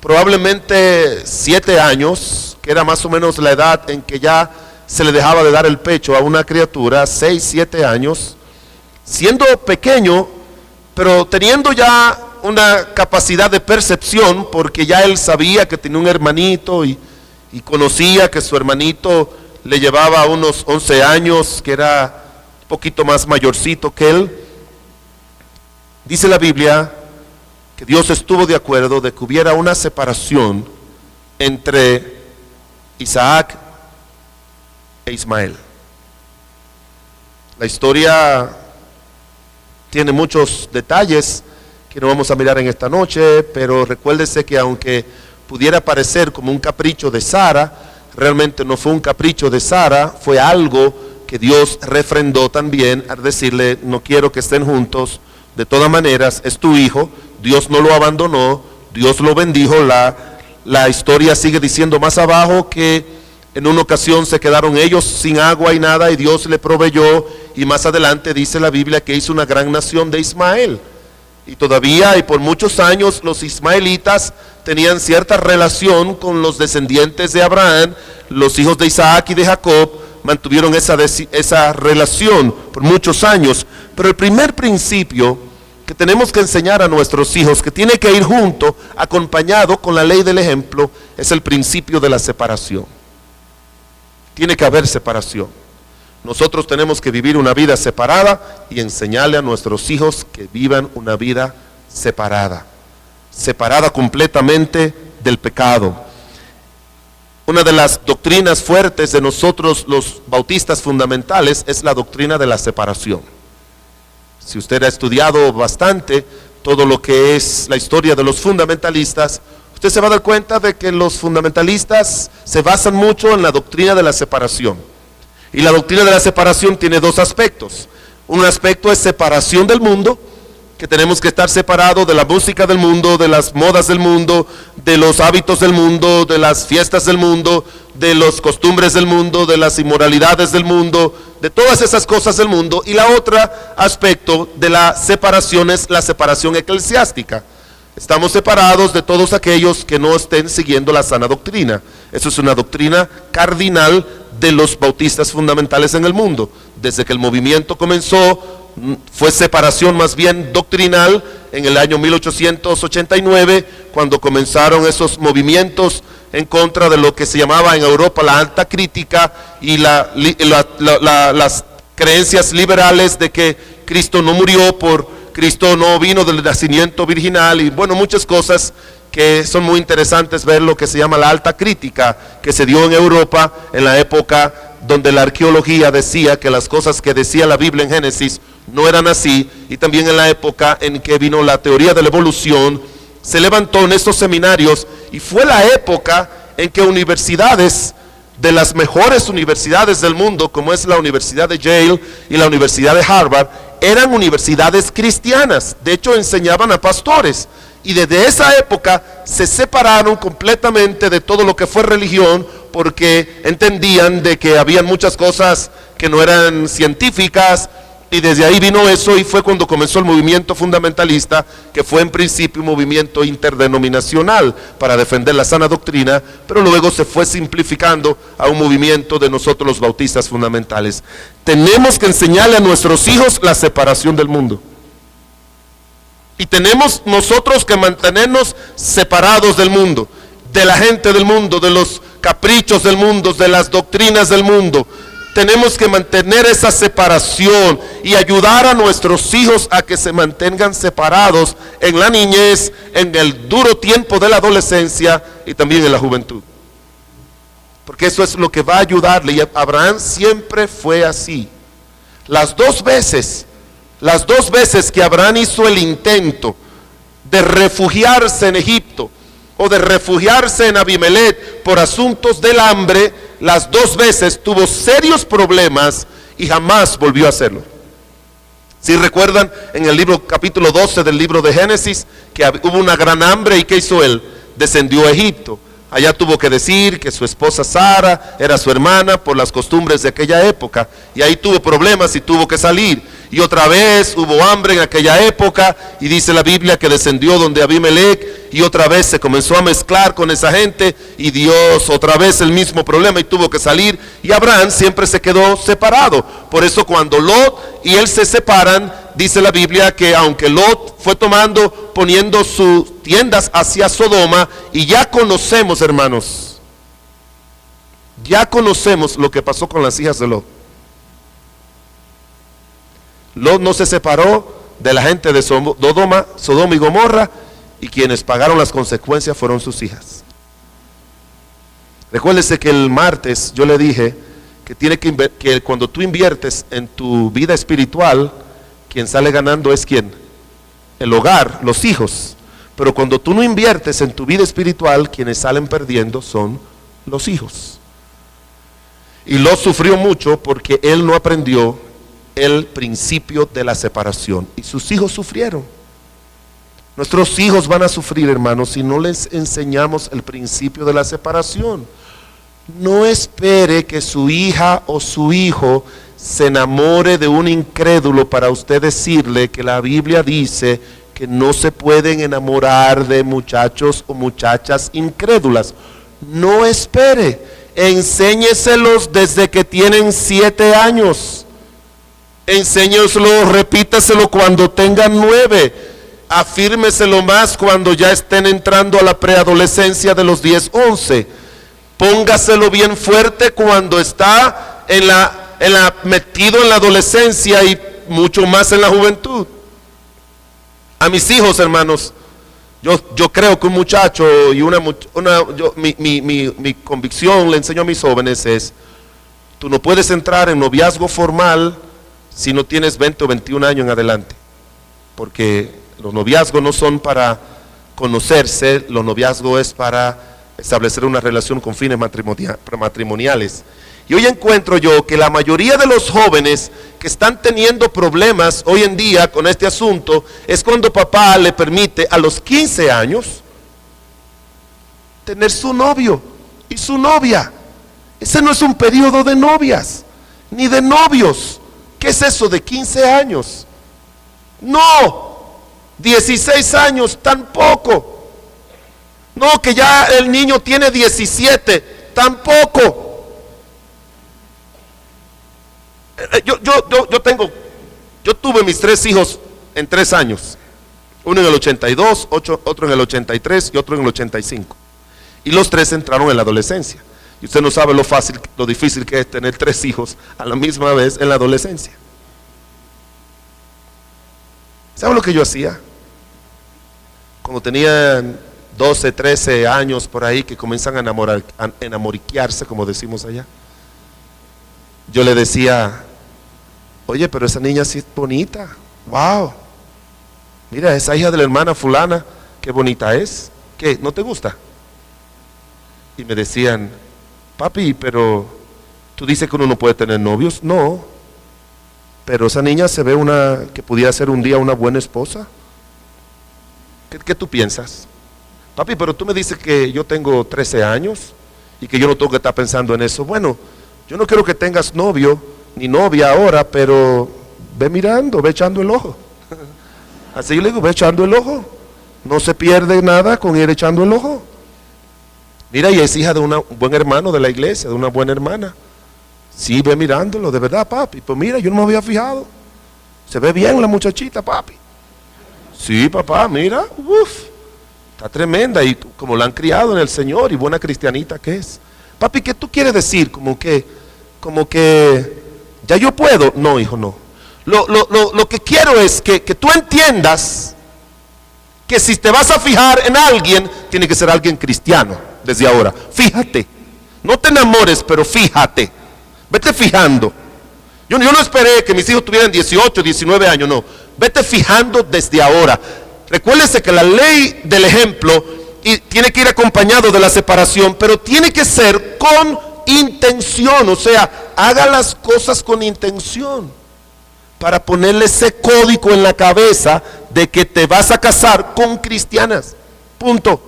probablemente 7 años, que era más o menos la edad en que ya se le dejaba de dar el pecho a una criatura, 6, 7 años, siendo pequeño, pero teniendo ya una capacidad de percepción, porque ya él sabía que tenía un hermanito y conocía que su hermanito le llevaba unos 11 años, que era un poquito más mayorcito que él. Dice la Biblia que Dios estuvo de acuerdo de que hubiera una separación entre Isaac e Ismael. La historia tiene muchos detalles que no vamos a mirar en esta noche, pero recuérdese que aunque pudiera parecer como un capricho de Sara, realmente no fue un capricho de Sara, fue algo que Dios refrendó también al decirle: no quiero que estén juntos, de todas maneras es tu hijo. Dios no lo abandonó, Dios lo bendijo. La historia sigue diciendo más abajo que en una ocasión se quedaron ellos sin agua y nada, y Dios le proveyó, y más adelante dice la Biblia que hizo una gran nación de Ismael. Y todavía y por muchos años los ismaelitas tenían cierta relación con los descendientes de Abraham. Los hijos de Isaac y de Jacob mantuvieron esa relación por muchos años. Pero el primer principio que tenemos que enseñar a nuestros hijos, que tiene que ir junto, acompañado con la ley del ejemplo, es el principio de la separación. Tiene que haber separación. Nosotros tenemos que vivir una vida separada y enseñarle a nuestros hijos que vivan una vida separada, separada completamente del pecado. Una de las doctrinas fuertes de nosotros los bautistas fundamentales es la doctrina de la separación. Si usted ha estudiado bastante todo lo que es la historia de los fundamentalistas, usted se va a dar cuenta de que los fundamentalistas se basan mucho en la doctrina de la separación. Y la doctrina de la separación tiene dos aspectos. Un aspecto es separación del mundo, que tenemos que estar separados de la música del mundo, de las modas del mundo, de los hábitos del mundo, de las fiestas del mundo, de las costumbres del mundo, de las inmoralidades del mundo, de todas esas cosas del mundo. Y la otra aspecto de la separación es la separación eclesiástica. Estamos separados de todos aquellos que no estén siguiendo la sana doctrina. Eso es una doctrina cardinal de los bautistas fundamentales en el mundo. Desde que el movimiento comenzó, fue separación más bien doctrinal en el año 1889, cuando comenzaron esos movimientos en contra de lo que se llamaba en Europa la alta crítica y las creencias liberales de que Cristo no murió, Cristo no vino del nacimiento virginal, y bueno, muchas cosas que son muy interesantes ver lo que se llama la alta crítica que se dio en Europa en la época donde la arqueología decía que las cosas que decía la Biblia en Génesis no eran así, y también en la época en que vino la teoría de la evolución, se levantó en estos seminarios, y fue la época en que universidades, de las mejores universidades del mundo, como es la Universidad de Yale y la Universidad de Harvard, eran universidades cristianas. De hecho, enseñaban a pastores, y desde esa época se separaron completamente de todo lo que fue religión, porque entendían de que habían muchas cosas que no eran científicas, y desde ahí vino eso, y fue cuando comenzó el movimiento fundamentalista, que fue en principio un movimiento interdenominacional para defender la sana doctrina, pero luego se fue simplificando a un movimiento de nosotros los bautistas fundamentales. Tenemos que enseñarle a nuestros hijos la separación del mundo, y tenemos nosotros que mantenernos separados del mundo, de la gente del mundo, de los caprichos del mundo, de las doctrinas del mundo. Tenemos que mantener esa separación y ayudar a nuestros hijos a que se mantengan separados en la niñez, en el duro tiempo de la adolescencia y también en la juventud. Porque eso es lo que va a ayudarle. Y Abraham siempre fue así. Las dos veces que Abraham hizo el intento de refugiarse en Egipto o de refugiarse en Abimelech por asuntos del hambre, las dos veces tuvo serios problemas y jamás volvió a hacerlo. Si recuerdan en el libro capítulo 12 del libro de Génesis que hubo una gran hambre y ¿qué hizo él? Descendió a Egipto. Allá tuvo que decir que su esposa Sara era su hermana por las costumbres de aquella época. Y ahí tuvo problemas y tuvo que salir. Y otra vez hubo hambre en aquella época y dice la Biblia que descendió donde Abimelech y otra vez se comenzó a mezclar con esa gente y Dios otra vez el mismo problema y tuvo que salir. Y Abraham siempre se quedó separado. Por eso cuando Lot y él se separan, dice la Biblia que aunque Lot fue poniendo sus tiendas hacia Sodoma, y ya conocemos, hermanos, ya conocemos lo que pasó con las hijas de Lot. Lot no se separó de la gente de Sodoma y Gomorra, y quienes pagaron las consecuencias fueron sus hijas. Recuérdese que el martes yo le dije que que cuando tú inviertes en tu vida espiritual, quien sale ganando es ¿quién? El hogar, los hijos. Pero cuando tú no inviertes en tu vida espiritual, quienes salen perdiendo son los hijos. Y Lot sufrió mucho porque él no aprendió el principio de la separación. Y sus hijos sufrieron. Nuestros hijos van a sufrir, hermanos, si no les enseñamos el principio de la separación. No espere que su hija o su hijo se enamore de un incrédulo para usted decirle que la Biblia dice que no se pueden enamorar de muchachos o muchachas incrédulas. No espere, enséñeselos desde que tienen 7 años. Enséñeselo, repítaselo cuando tengan 9. Afírmeselo más cuando ya estén entrando a la preadolescencia de los 10, 11. Póngaselo bien fuerte cuando está metido en la adolescencia y mucho más en la juventud. A mis hijos, hermanos, yo creo que un muchacho y mi convicción le enseño a mis jóvenes es: tú no puedes entrar en noviazgo formal si no tienes 20 o 21 años en adelante, porque los noviazgos no son para conocerse, los noviazgos es para establecer una relación con fines matrimoniales. Y hoy encuentro yo que la mayoría de los jóvenes que están teniendo problemas hoy en día con este asunto es cuando papá le permite a los 15 años tener su novio y su novia. Ese no es un periodo de novias ni de novios. ¿Qué es eso de 15 años? No, 16 años tampoco. No, que ya el niño tiene 17, tampoco. Yo tuve mis 3 hijos en 3 años. Uno en el 82, otro en el 83 y otro en el 85. Y los 3 entraron en la adolescencia. Y usted no sabe lo difícil que es tener 3 hijos a la misma vez en la adolescencia. ¿Sabe lo que yo hacía? Cuando tenían 12, 13 años por ahí, que comienzan a enamoriquearse, como decimos allá. Yo le decía: oye, pero esa niña sí es bonita. Wow. Mira, esa hija de la hermana fulana, qué bonita es. ¿Qué? ¿No te gusta? Y me decían: papi, pero tú dices que uno no puede tener novios. No, pero esa niña se ve que pudiera ser un día una buena esposa. ¿Qué tú piensas? Papi, pero tú me dices que yo tengo 13 años y que yo no tengo que estar pensando en eso. Bueno, yo no quiero que tengas novio ni novia ahora, pero ve mirando, ve echando el ojo. Así yo le digo: ve echando el ojo. No se pierde nada con ir echando el ojo. Mira, y es hija de un buen hermano de la iglesia, de una buena hermana. Sí, ve mirándolo, de verdad, papi. Pues mira, yo no me había fijado. Se ve bien la muchachita, papi. Sí, papá, mira, está tremenda, y como la han criado en el Señor, y buena cristianita que es. Papi, ¿qué tú quieres decir? Como que ya yo puedo. No, hijo, no. Lo que quiero es que tú entiendas que si te vas a fijar en alguien, tiene que ser alguien cristiano desde ahora. Fíjate, no te enamores, pero fíjate, vete fijando. Yo no esperé que mis hijos tuvieran 18, 19 años, no. Vete fijando desde ahora. Recuérdese que la ley del ejemplo tiene que ir acompañado de la separación, pero tiene que ser con intención. O sea, haga las cosas con intención, para ponerle ese código en la cabeza de que te vas a casar con cristianas. Punto.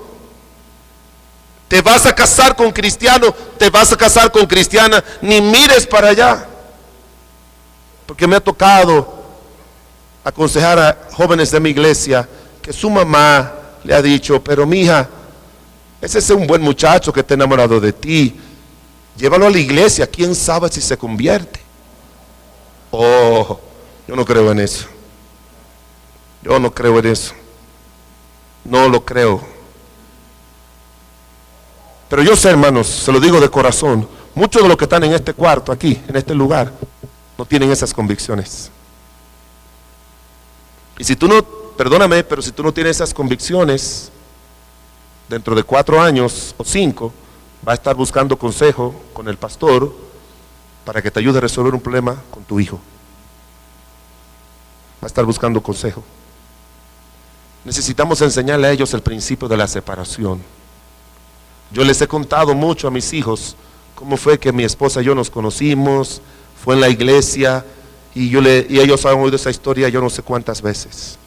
Te vas a casar con cristiano, te vas a casar con cristiana, ni mires para allá. Porque me ha tocado aconsejar a jóvenes de mi iglesia que su mamá le ha dicho, pero mija, ese es un buen muchacho que está enamorado de ti, llévalo a la iglesia, quién sabe si se convierte. Oh, yo no creo en eso. Yo no creo en eso. No lo creo. Pero yo sé, hermanos, se lo digo de corazón, muchos de los que están en este cuarto, aquí, en este lugar, no tienen esas convicciones. Y si tú no, perdóname, pero si tú no tienes esas convicciones, dentro de 4 años o 5, va a estar buscando consejo con el pastor para que te ayude a resolver un problema con tu hijo. Va a estar buscando consejo. Necesitamos enseñarle a ellos el principio de la separación. Yo les he contado mucho a mis hijos cómo fue que mi esposa y yo nos conocimos, fue en la iglesia, y ellos han oído esa historia yo no sé cuántas veces.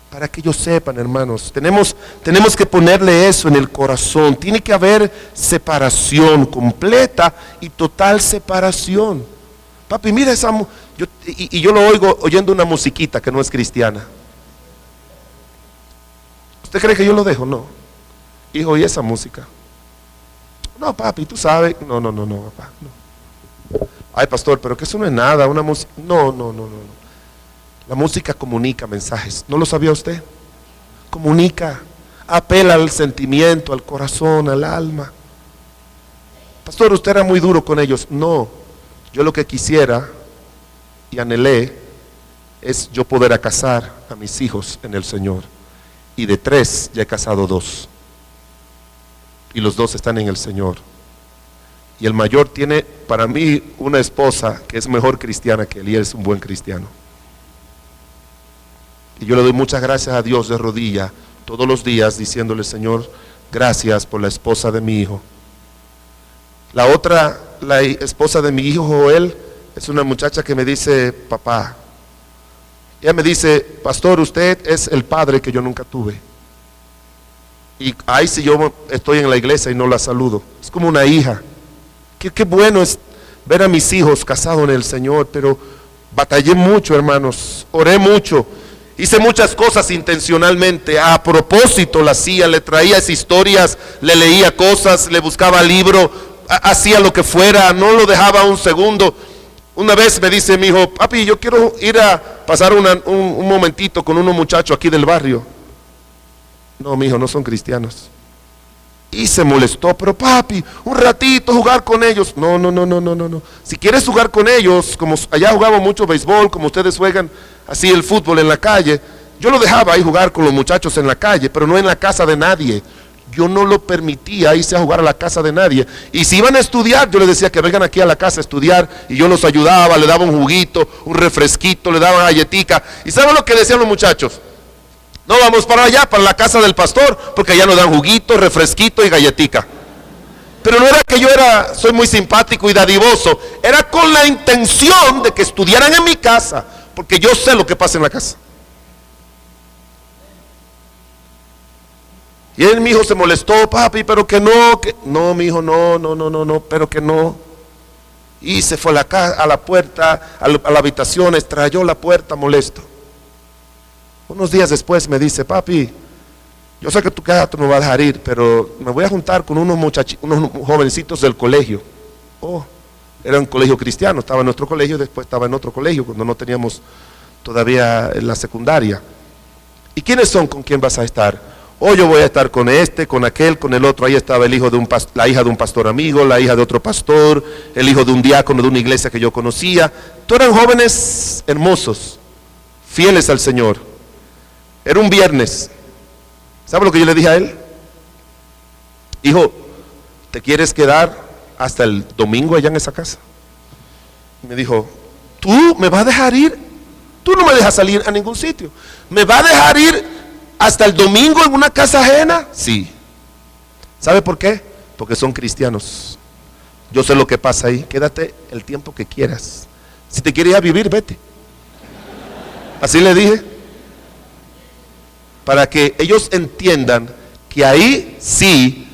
Para que ellos sepan, hermanos, tenemos que ponerle eso en el corazón. Tiene que haber separación, completa y total separación. Papi, mira esa yo lo oigo oyendo una musiquita que no es cristiana. ¿Usted cree que yo lo dejo? No. Hijo, ¿y esa música? No, papi, tú sabes. No, papá, no. Ay, pastor, pero que eso no es nada, una música. No. La música comunica mensajes. ¿No lo sabía usted? Comunica, apela al sentimiento, al corazón, al alma. Pastor, usted era muy duro con ellos. No, yo lo que quisiera y anhelé es yo poder casar a mis hijos en el Señor. Y de 3 ya he casado 2. Y los 2 están en el Señor. Y el mayor tiene para mí una esposa que es mejor cristiana que él, y él es un buen cristiano. Y yo le doy muchas gracias a Dios de rodilla todos los días diciéndole, Señor, gracias por la esposa de mi hijo. La otra, la esposa de mi hijo Joel, es una muchacha que me dice, papá. Ella me dice, pastor, usted es el padre que yo nunca tuve. Y ahí si yo estoy en la iglesia y no la saludo, es como una hija. Qué bueno es ver a mis hijos casados en el Señor, pero batallé mucho, hermanos, oré mucho, hice muchas cosas intencionalmente, a propósito las hacía, le traía esas historias, le leía cosas, le buscaba libro, hacía lo que fuera, no lo dejaba un segundo. Una vez me dice mi hijo, papi, yo quiero ir a pasar un momentito con unos muchachos aquí del barrio. No, mi hijo, no son cristianos. Y se molestó, pero papi, un ratito jugar con ellos. No. Si quieres jugar con ellos, como allá jugamos mucho béisbol, como ustedes juegan así el fútbol en la calle, yo lo dejaba ahí jugar con los muchachos en la calle, pero no en la casa de nadie. Yo no lo permitía irse a jugar a la casa de nadie. Y si iban a estudiar, yo les decía que vengan aquí a la casa a estudiar, y yo los ayudaba, le daba un juguito, un refresquito, le daba galletica. ¿Y saben lo que decían los muchachos? No, vamos para allá, para la casa del pastor, porque allá nos dan juguito, refresquito y galletica. Pero no era que yo soy muy simpático y dadivoso, era con la intención de que estudiaran en mi casa, porque yo sé lo que pasa en la casa. Y él, mi hijo, se molestó, papi, pero que no, no, mi hijo, no, pero que no. Y se fue a la puerta, a la habitación, estrelló la puerta molesto. Unos días después me dice, papi, yo sé que tu casa no me va a dejar ir, pero me voy a juntar con unos jovencitos del colegio. Oh, era un colegio cristiano, estaba en nuestro colegio, después estaba en otro colegio, cuando no teníamos todavía la secundaria. ¿Y quiénes son con quién vas a estar? O yo voy a estar con este, con aquel, con el otro. Ahí estaba el hijo de la hija de un pastor amigo, la hija de otro pastor, el hijo de un diácono de una iglesia que yo conocía. Todos eran jóvenes hermosos, fieles al Señor. Era un viernes. ¿Sabe lo que yo le dije a él? Hijo, ¿te quieres quedar hasta el domingo allá en esa casa? Y me dijo, ¿tú me vas a dejar ir? Tú no me dejas salir a ningún sitio. ¿Me vas a dejar ir hasta el domingo en una casa ajena? Sí. ¿Sabe por qué? Porque son cristianos. Yo sé lo que pasa ahí. Quédate el tiempo que quieras. Si te quieres ir a vivir, vete. Así le dije. Para que ellos entiendan que ahí sí,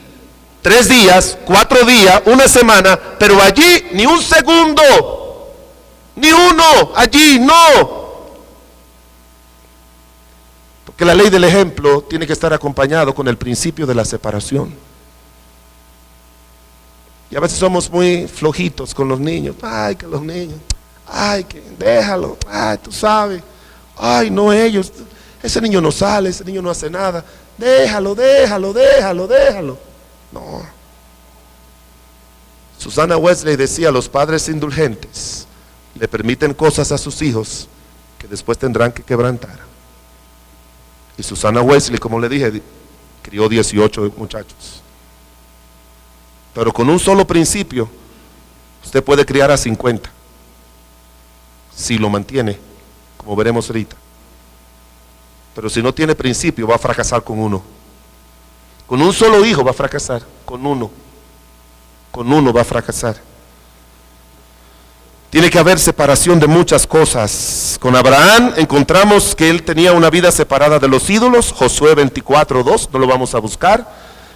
3 días, 4 días, 1 semana, pero allí ni un segundo, ni uno, allí no. Porque la ley del ejemplo tiene que estar acompañado con el principio de la separación. Y a veces somos muy flojitos con los niños. Ay, que los niños, ay, que déjalo, ay, tú sabes, ay, no ellos, ese niño no sale, ese niño no hace nada, déjalo. No. Susana Wesley decía, los padres indulgentes le permiten cosas a sus hijos que después tendrán que quebrantar. Y Susana Wesley, como le dije, crió 18 muchachos. Pero con un solo principio, usted puede criar a 50. Si lo mantiene, como veremos ahorita. Pero si no tiene principio, va a fracasar con uno. Con un solo hijo va a fracasar, con uno va a fracasar. Tiene que haber separación de muchas cosas. Con Abraham encontramos que él tenía una vida separada de los ídolos, Josué 24:2, no lo vamos a buscar.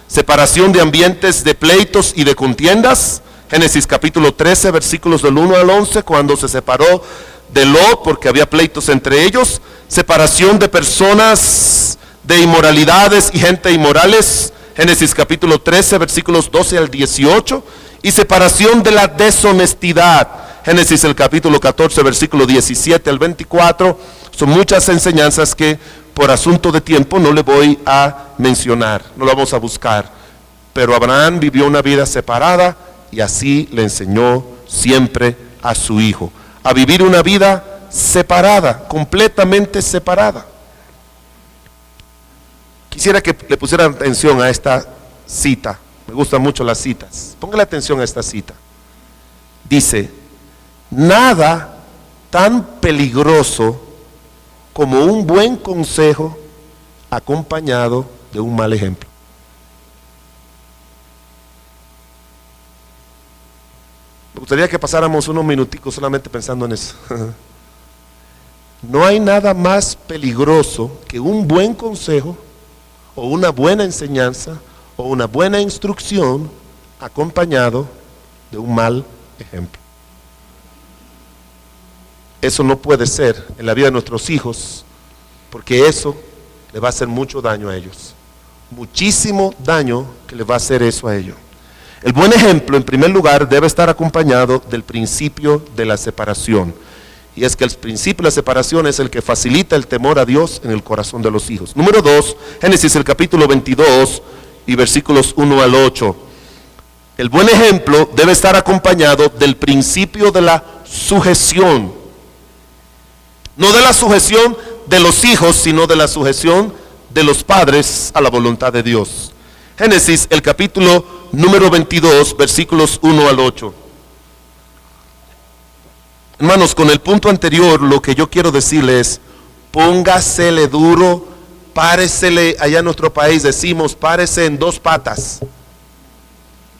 Separación de ambientes de pleitos y de contiendas, Génesis capítulo 13, versículos del 1 al 11, cuando se separó de Lot porque había pleitos entre ellos. Separación de personas de inmoralidades y gente inmorales, Génesis capítulo 13, versículos 12 al 18, y separación de la deshonestidad, Génesis el capítulo 14, versículo 17 al 24. Son muchas enseñanzas que por asunto de tiempo no le voy a mencionar, no lo vamos a buscar, pero Abraham vivió una vida separada y así le enseñó siempre a su hijo, a vivir una vida separada, completamente separada. Quisiera que le pusieran atención a esta cita. Me gustan mucho las citas. Póngale atención a esta cita. Dice, nada tan peligroso como un buen consejo acompañado de un mal ejemplo. Me gustaría que pasáramos unos minuticos solamente pensando en eso. No hay nada más peligroso que un buen consejo o una buena enseñanza o una buena instrucción acompañado de un mal ejemplo. Eso no puede ser en la vida de nuestros hijos, porque eso le va a hacer mucho daño a ellos. Muchísimo daño que le va a hacer eso a ellos. El buen ejemplo, en primer lugar, debe estar acompañado del principio de la separación. Y es que el principio de la separación es el que facilita el temor a Dios en el corazón de los hijos. Número 2, Génesis el capítulo 22 y versículos 1 al 8. El buen ejemplo debe estar acompañado del principio de la sujeción. No de la sujeción de los hijos, sino de la sujeción de los padres a la voluntad de Dios. Génesis el capítulo número 22, versículos 1 al 8. Hermanos, con el punto anterior, lo que yo quiero decirles es, póngasele duro, páresele, allá en nuestro país decimos, párese en 2 patas.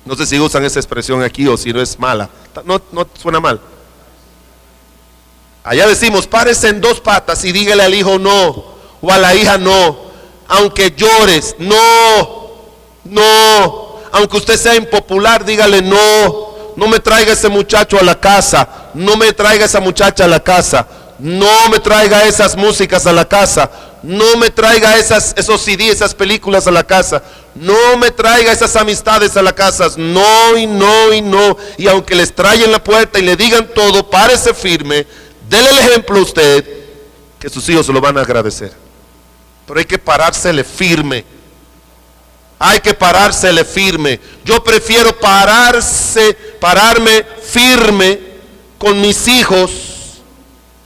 No sé si usan esa expresión aquí o si no es mala. No suena mal. Allá decimos, párese en 2 patas y dígale al hijo no, o a la hija no, aunque llores, no, aunque usted sea impopular, dígale no me traiga ese muchacho a la casa, no me traiga esa muchacha a la casa, no me traiga esas músicas a la casa, no me traiga esos CD, esas películas a la casa, no me traiga esas amistades a la casa, no, y aunque les traigan la puerta y le digan todo, párese firme, dele el ejemplo a usted, que sus hijos se lo van a agradecer. Pero hay que parársele firme, Hay que parársele firme. Yo prefiero pararme firme con mis hijos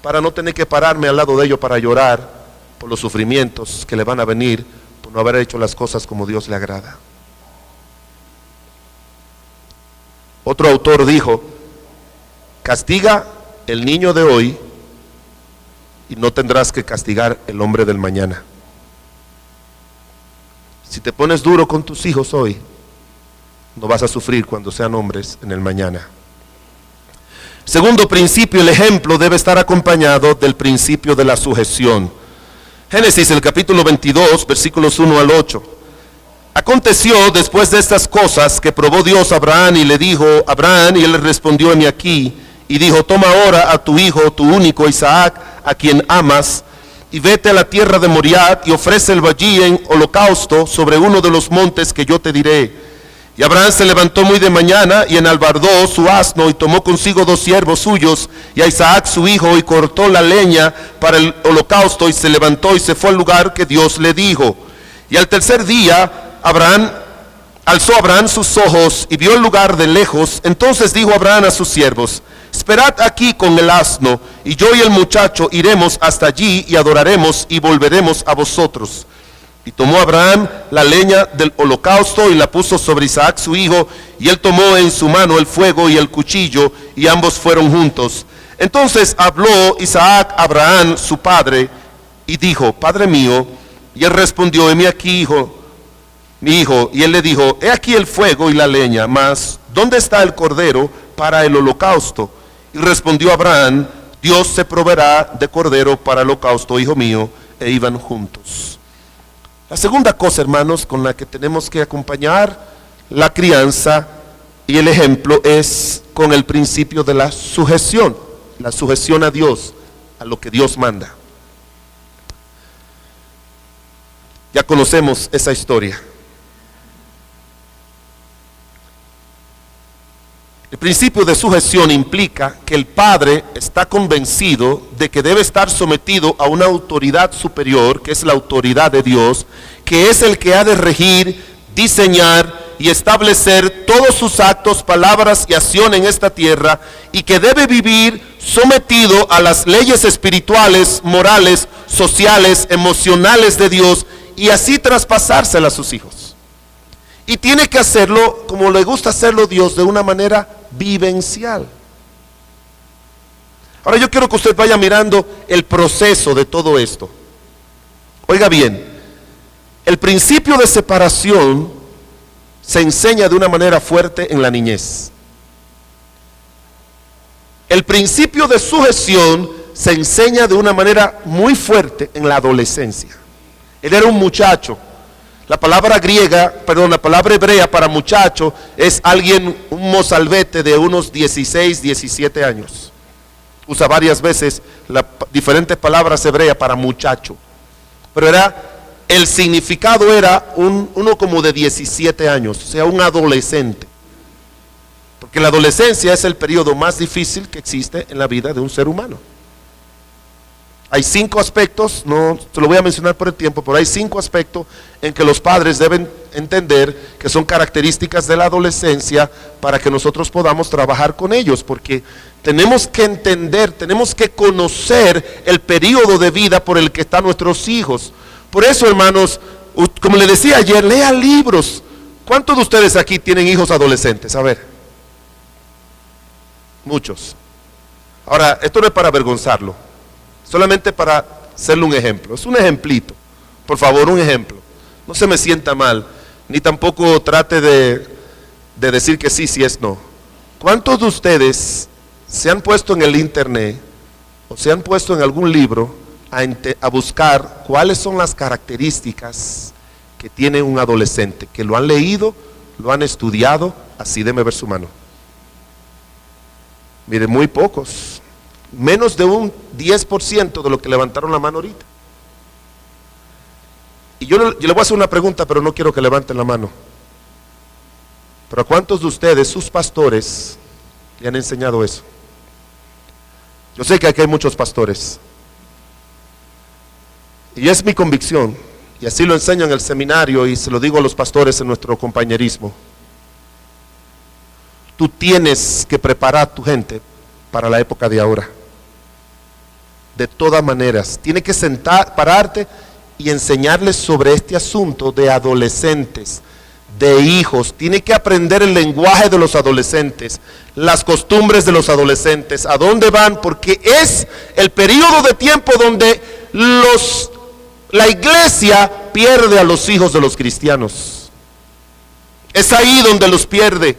para no tener que pararme al lado de ellos para llorar por los sufrimientos que le van a venir por no haber hecho las cosas como Dios le agrada. Otro autor dijo: castiga el niño de hoy y no tendrás que castigar el hombre del mañana. Si te pones duro con tus hijos hoy, no vas a sufrir cuando sean hombres en el mañana. Segundo principio, el ejemplo debe estar acompañado del principio de la sujeción. Génesis, el capítulo 22, versículos 1 al 8. Aconteció después de estas cosas que probó Dios a Abraham y le dijo: Abraham, y él le respondió: heme aquí. Y dijo: toma ahora a tu hijo, tu único Isaac, a quien amas, y vete a la tierra de Moriah y ofrécelo allí en holocausto sobre uno de los montes que yo te diré. Y Abraham se levantó muy de mañana y enalbardó su asno y tomó consigo 2 siervos suyos y a Isaac su hijo, y cortó la leña para el holocausto, y se levantó y se fue al lugar que Dios le dijo. Y al tercer día alzó Abraham sus ojos y vio el lugar de lejos. Entonces dijo Abraham a sus siervos: esperad aquí con el asno, y yo y el muchacho iremos hasta allí y adoraremos y volveremos a vosotros. Y tomó Abraham la leña del holocausto y la puso sobre Isaac su hijo, y él tomó en su mano el fuego y el cuchillo, y ambos fueron juntos. Entonces habló Isaac a Abraham su padre y dijo: Padre mío. Y él respondió: heme aquí, hijo, mi hijo. Y él le dijo: he aquí el fuego y la leña, mas ¿dónde está el cordero para el holocausto? Y respondió Abraham: Dios se proveerá de cordero para el holocausto, hijo mío. E iban juntos. La segunda cosa, hermanos, con la que tenemos que acompañar la crianza y el ejemplo es con el principio de la sujeción a Dios, a lo que Dios manda. Ya conocemos esa historia. El principio de sujeción implica que el padre está convencido de que debe estar sometido a una autoridad superior, que es la autoridad de Dios, que es el que ha de regir, diseñar y establecer todos sus actos, palabras y acción en esta tierra, y que debe vivir sometido a las leyes espirituales, morales, sociales, emocionales de Dios, y así traspasárselas a sus hijos. Y tiene que hacerlo como le gusta hacerlo Dios, de una manera vivencial. Ahora yo quiero que usted vaya mirando el proceso de todo esto. Oiga bien, el principio de separación se enseña de una manera fuerte en la niñez. El principio de sujeción se enseña de una manera muy fuerte en la adolescencia. Él era un muchacho. La palabra hebrea para muchacho es alguien, un mozalbete de unos 16, 17 años. Usa varias veces diferentes palabras hebreas para muchacho. Pero el significado era uno como de 17 años, o sea, un adolescente. Porque la adolescencia es el periodo más difícil que existe en la vida de un ser humano. Hay 5 aspectos, no te lo voy a mencionar por el tiempo, pero hay 5 aspectos en que los padres deben entender que son características de la adolescencia para que nosotros podamos trabajar con ellos, porque tenemos que entender, tenemos que conocer el periodo de vida por el que están nuestros hijos. Por eso, hermanos, como le decía ayer, lea libros. ¿Cuántos de ustedes aquí tienen hijos adolescentes? A ver. Muchos. Ahora, esto no es para avergonzarlo. Solamente para hacerle un ejemplo. Es un ejemplito. Por favor, un ejemplo. No se me sienta mal. Ni tampoco trate de decir que sí, si es no. ¿Cuántos de ustedes se han puesto en el internet o se han puesto en algún libro a buscar cuáles son las características que tiene un adolescente? Que lo han leído, lo han estudiado. Así, déme ver su mano. Mire, muy pocos. Menos de un 10% de lo que levantaron la mano ahorita. Y yo le voy a hacer una pregunta, pero no quiero que levanten la mano. Pero ¿a cuántos de ustedes, sus pastores, le han enseñado eso? Yo sé que aquí hay muchos pastores. Y es mi convicción y así lo enseño en el seminario y se lo digo a los pastores en nuestro compañerismo. Tú tienes que preparar a tu gente para la época de ahora. De todas maneras, tienes que pararte y enseñarles sobre este asunto de adolescentes, de hijos. Tienes que aprender el lenguaje de los adolescentes, las costumbres de los adolescentes, a dónde van, porque es el periodo de tiempo donde la iglesia pierde a los hijos de los cristianos. Es ahí donde los pierde.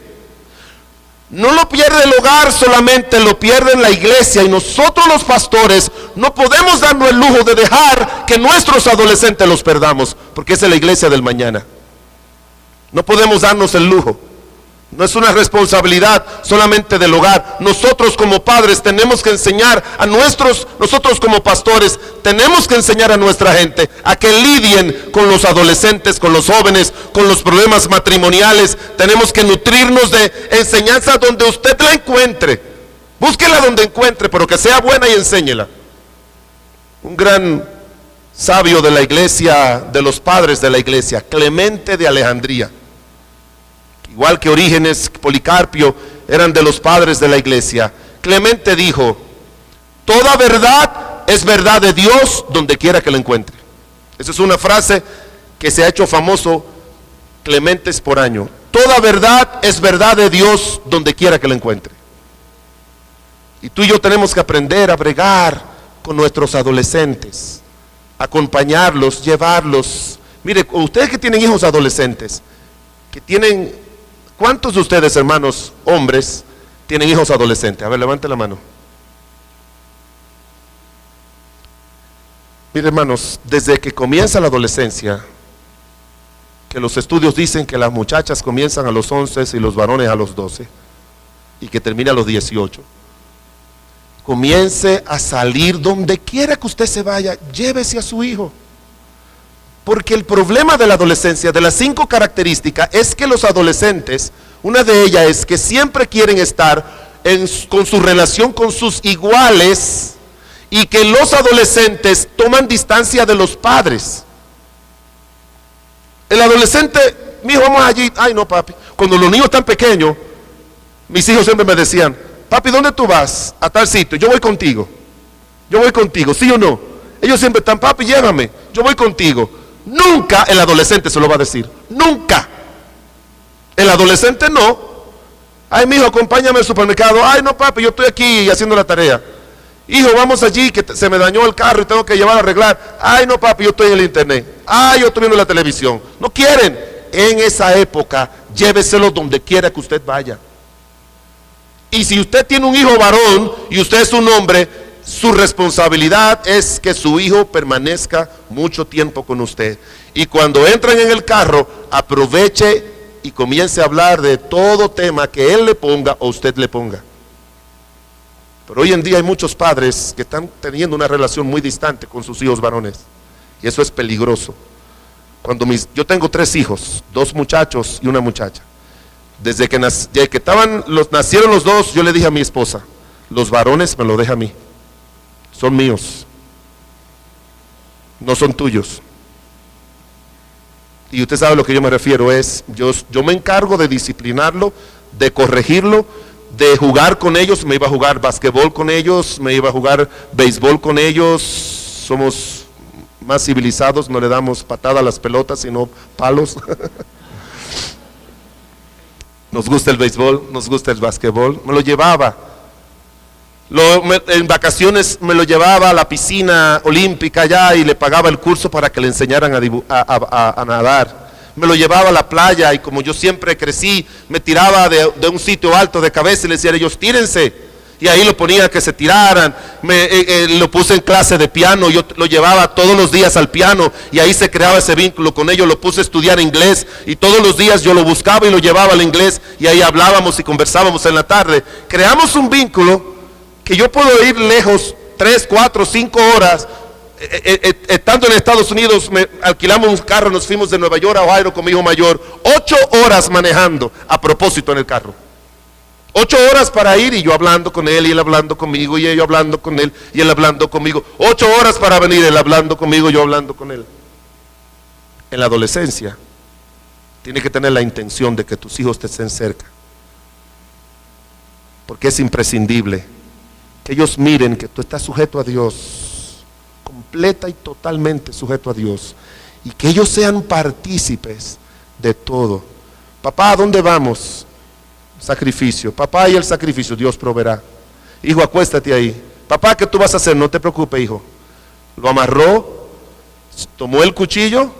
No lo pierde el hogar solamente, lo pierde en la iglesia, y nosotros los pastores no podemos darnos el lujo de dejar que nuestros adolescentes los perdamos, porque esa es la iglesia del mañana. No podemos darnos el lujo. No es una responsabilidad solamente del hogar. Nosotros como padres tenemos que enseñar a nosotros como pastores, tenemos que enseñar a nuestra gente a que lidien con los adolescentes, con los jóvenes, con los problemas matrimoniales. Tenemos que nutrirnos de enseñanza donde usted la encuentre. Búsquela donde encuentre, pero que sea buena y enséñela. Un gran sabio de la iglesia, de los padres de la iglesia, Clemente de Alejandría, igual que Orígenes, Policarpio, eran de los padres de la iglesia. Clemente dijo: toda verdad es verdad de Dios donde quiera que la encuentre. Esa es una frase que se ha hecho famoso Clementes por año. Toda verdad es verdad de Dios donde quiera que la encuentre. Y tú y yo tenemos que aprender a bregar con nuestros adolescentes, acompañarlos, llevarlos. Mire, ustedes que tienen hijos adolescentes, que tienen... ¿Cuántos de ustedes, hermanos, hombres, tienen hijos adolescentes? A ver, levante la mano. Mire, hermanos, desde que comienza la adolescencia, que los estudios dicen que las muchachas comienzan a los 11 y los varones a los 12, y que termina a los 18, comience a salir donde quiera que usted se vaya, llévese a su hijo. Porque el problema de la adolescencia, de las 5 características, es que los adolescentes, una de ellas es que siempre quieren estar con su relación con sus iguales, y que los adolescentes toman distancia de los padres. El adolescente, mi hijo, vamos allí. Ay, no, papi. Cuando los niños están pequeños, mis hijos siempre me decían: papi, ¿dónde tú vas? A tal sitio. Yo voy contigo. Yo voy contigo, ¿sí o no? Ellos siempre están: papi, llévame. Yo voy contigo. Nunca el adolescente se lo va a decir. Nunca. El adolescente no. Ay, mi hijo, acompáñame al supermercado. Ay, no, papi, yo estoy aquí haciendo la tarea. Hijo, vamos allí, que se me dañó el carro y tengo que llevarlo a arreglar. Ay, no, papi, yo estoy en el internet. Ay, yo estoy viendo la televisión. No quieren. En esa época, lléveselo donde quiera que usted vaya. Y si usted tiene un hijo varón y usted es un hombre, su responsabilidad es que su hijo permanezca mucho tiempo con usted. Y cuando entran en el carro, aproveche y comience a hablar de todo tema que él le ponga o usted le ponga. Pero hoy en día hay muchos padres que están teniendo una relación muy distante con sus hijos varones. Y eso es peligroso. Yo tengo 3 hijos, 2 muchachos y una muchacha. Desde que nacieron los 2, yo le dije a mi esposa: los varones me los deja a mí. Son míos, no son tuyos. Y usted sabe a lo que yo me refiero, yo me encargo de disciplinarlo, de corregirlo, de jugar con ellos. Me iba a jugar basquetbol con ellos, me iba a jugar béisbol con ellos. Somos más civilizados, no le damos patada a las pelotas, sino palos. Nos gusta el béisbol, nos gusta el basquetbol. Me lo llevaba. En vacaciones me lo llevaba a la piscina olímpica allá y le pagaba el curso para que le enseñaran a nadar. Me lo llevaba a la playa y como yo siempre crecí, me tiraba de un sitio alto de cabeza y le decía a ellos: tírense. Y ahí lo ponía que se tiraran. Lo puse en clase de piano, yo lo llevaba todos los días al piano y ahí se creaba ese vínculo con ellos. Lo puse a estudiar inglés y todos los días yo lo buscaba y lo llevaba al inglés y ahí hablábamos y conversábamos en la tarde. Creamos un vínculo que yo puedo ir lejos 3, 4, 5 horas. Estando en Estados Unidos, alquilamos un carro, nos fuimos de Nueva York a Ohio con mi hijo mayor, 8 horas manejando a propósito en el carro. 8 horas para ir y yo hablando con él y él hablando conmigo y yo hablando con él y él hablando conmigo. 8 horas para venir, él hablando conmigo y yo hablando con él. en la adolescencia, tienes que tener la intención de que tus hijos te estén cerca. Porque es imprescindible que ellos miren que tú estás sujeto a Dios, completa y totalmente sujeto a Dios, y que ellos sean partícipes de todo. Papá, ¿a dónde vamos? Sacrificio. Papá, y el sacrificio, Dios proveerá. Hijo, acuéstate ahí. Papá, ¿qué tú vas a hacer? No te preocupes, hijo. Lo amarró, tomó el cuchillo,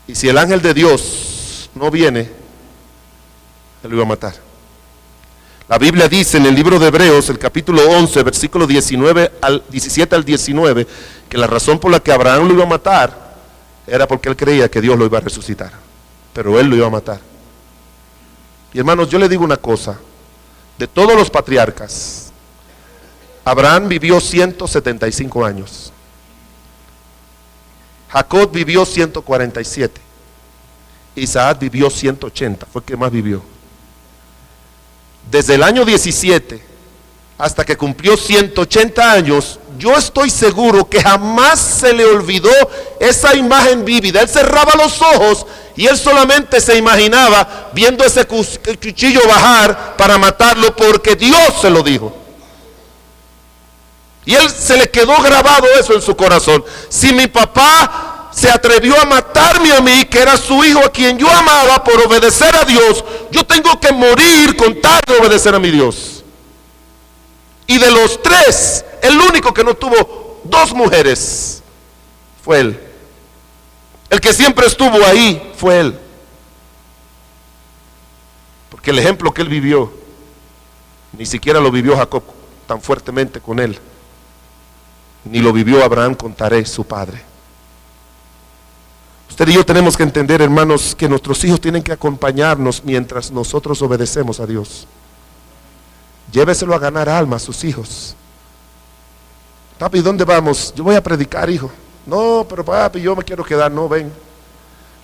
y si el ángel de Dios no viene, él lo iba a matar. La Biblia dice en el libro de Hebreos, el capítulo 11, versículo 17 al 19, que la razón por la que Abraham lo iba a matar era porque él creía que Dios lo iba a resucitar, pero él lo iba a matar. Y hermanos, yo le digo una cosa, de todos los patriarcas, Abraham vivió 175 años, Jacob vivió 147, Isaac vivió 180, fue el que más vivió. Desde el año 17 hasta que cumplió 180 años, yo estoy seguro que jamás se le olvidó esa imagen vívida. Él cerraba los ojos y él solamente se imaginaba viendo ese cuchillo bajar para matarlo, porque Dios se lo dijo. Y él se le quedó grabado eso en su corazón. Si mi papá se atrevió a matarme a mí, que era su hijo a quien yo amaba, por obedecer a Dios, yo tengo que morir con tal de obedecer a mi Dios. Y de los tres, el único que no tuvo dos mujeres fue él. El que siempre estuvo ahí fue él. Porque el ejemplo que él vivió, ni siquiera lo vivió Jacob tan fuertemente con él, ni lo vivió Abraham con Taré, su padre. Usted y yo tenemos que entender, hermanos, que nuestros hijos tienen que acompañarnos mientras nosotros obedecemos a Dios. Lléveselo a ganar almas a sus hijos. Papi, ¿dónde vamos? Yo voy a predicar, hijo. No, pero papi, yo me quiero quedar. No, ven.